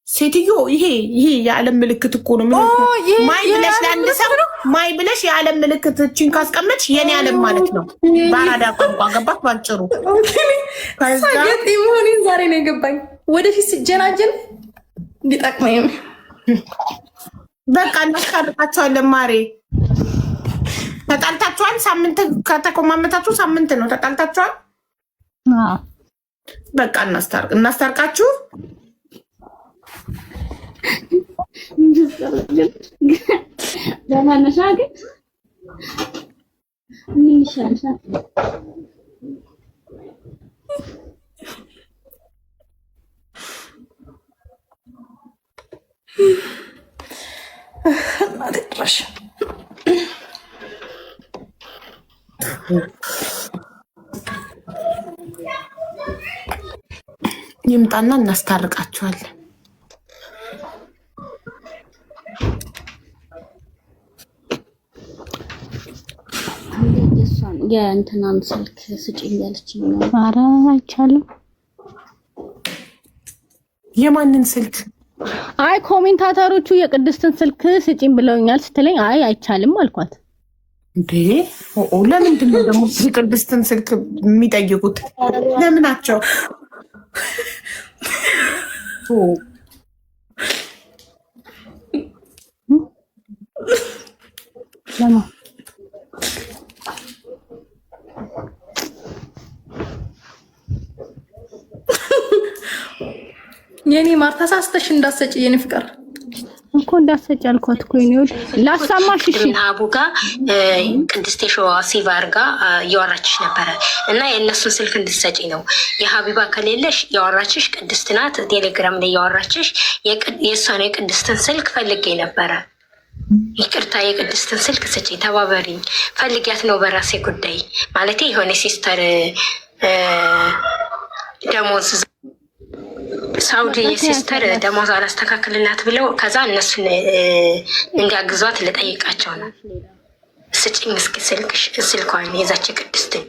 ሴትዮ ይሄ የዓለም ምልክት እኮ ነው። ማይ ብለሽ ለአንድ ሰው ማይ ብለሽ የዓለም ምልክት እችን ካስቀመጥሽ የኔ ዓለም ማለት ነው በአራዳ ቋንቋ። ገባት ባጭሩ። መሆኔን ዛሬ ነው የገባኝ። ወደፊት ስጀናጀን እንዲጠቅመኝ በቃ እናስታርቃቸዋለን። ማሬ ተጣልታችኋል? ሳምንት ከተቆማመታችሁ ሳምንት ነው። ተጣልታችኋል? በቃ እናስታርቃችሁ። ደህና ግን ምን ይሻልሻል? ማድረሽ ይምጣና እናስታርቃቸዋለን። የእንትናን ስልክ ስጪኝ ያለችኝ ነው። ኧረ አይቻልም። የማንን ስልክ? አይ ኮሜንታተሮቹ የቅድስትን ስልክ ስጪኝ ብለውኛል ስትለኝ አይ አይቻልም አልኳት። እንዴ ለምንድን ነው ደግሞ የቅድስትን ስልክ የሚጠይቁት? ለምናቸው? ለማ የኔ ማር ተሳስተሽ እንዳትሰጪ የኔ ፍቅር እኮ እኮ እንዳትሰጪ አልኳት እኮ ነው ላሳማሽ። እሺ ሀቡ ጋር ቅድስት ሸዋ ሲቫር ጋር እያወራችሽ ነበረ እና የእነሱን ስልክ እንድትሰጪ ነው። የሀቢባ ከሌለሽ ያወራችሽ ቅድስት ናት። ቴሌግራም ላይ ያወራችሽ የእሷን የቅድስትን ስልክ ፈልጌ ነበረ። ይቅርታ የቅድስትን ስልክ ስጪ፣ ተባበሪኝ። ፈልጊያት ነው በራሴ ጉዳይ ማለት የሆነ ሲስተር ደሞዝ ሳውዲ የሲስተር ደሞዝ አላስተካክልላት ብለው ከዛ እነሱን እንዲያግዟት ልጠይቃቸው ነው። ስጪኝ እስኪ ስልኳን የዛች ቅድስትን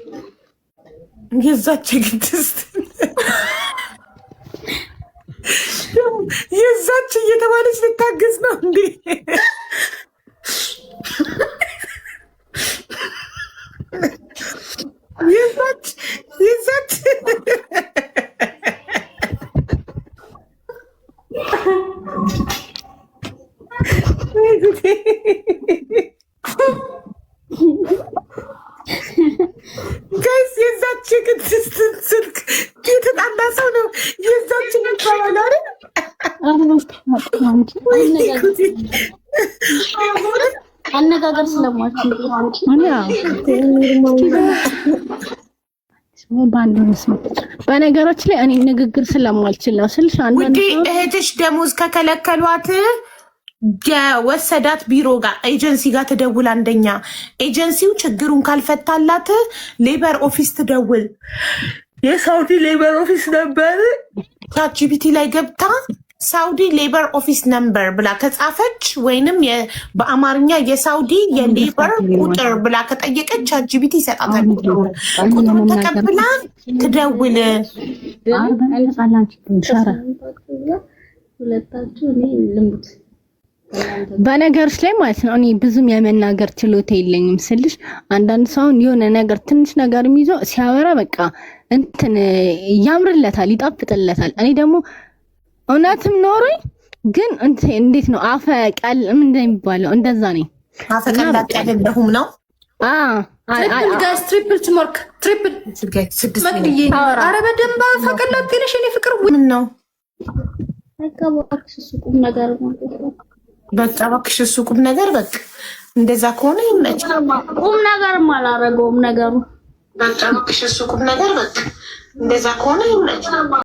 የዛች እየተባለች ልታገዝ ነው እንዴ? የዛች ጋይስ የዛች ቅድስትን ስልክ የተጣላ ሰው ነው። የዛች ይባላል አይደል? አነጋገር ስለማችሁ በነገሮች ላይ እኔ ንግግር ስለማልችል ነው ስልሽ አንዳንድ እህትሽ ደሞዝ ከከለከሏት የወሰዳት ቢሮ ጋር ኤጀንሲ ጋር ትደውል። አንደኛ ኤጀንሲው ችግሩን ካልፈታላት ሌበር ኦፊስ ትደውል። የሳውዲ ሌበር ኦፊስ ነበር ቻትጂፒቲ ላይ ገብታ ሳውዲ ሌበር ኦፊስ ነምበር ብላ ከጻፈች ወይንም በአማርኛ የሳውዲ የሌበር ቁጥር ብላ ከጠየቀች ቻትጂፒቲ ይሰጣታል። ቁጥሩን ተቀብላ ትደውል። ሁለታችሁ እኔ ልሙት በነገሮች ላይ ማለት ነው። እኔ ብዙም የመናገር ችሎታ የለኝም ስልሽ አንዳንድ ሰውን የሆነ ነገር ትንሽ ነገር ይዞ ሲያወራ በቃ እንትን ያምርለታል፣ ይጣፍጥለታል። እኔ ደግሞ እውነትም ኖሮኝ ግን እንዴት ነው አፈ ቃል ምን እንደሚባለው እንደዛ ነኝ። አፈ ቃል አይደለሁም ነው። ጋይስ ትሪፕል ትሞርክ ትሪፕል መቅድዬ ኧረ በደንብ ፈቀላት ትንሽ እኔ ፍቅር ምን ነው እባክሽ እሱ ቁም ነገር በቃ እባክሽ እሱ ቁም ነገር በቃ እንደዛ ከሆነ ይመችል። ቁም ነገርም አላረገውም ነገሩ በቃ እባክሽ እሱ ቁም ነገር በቃ እንደዛ ከሆነ ይመችል።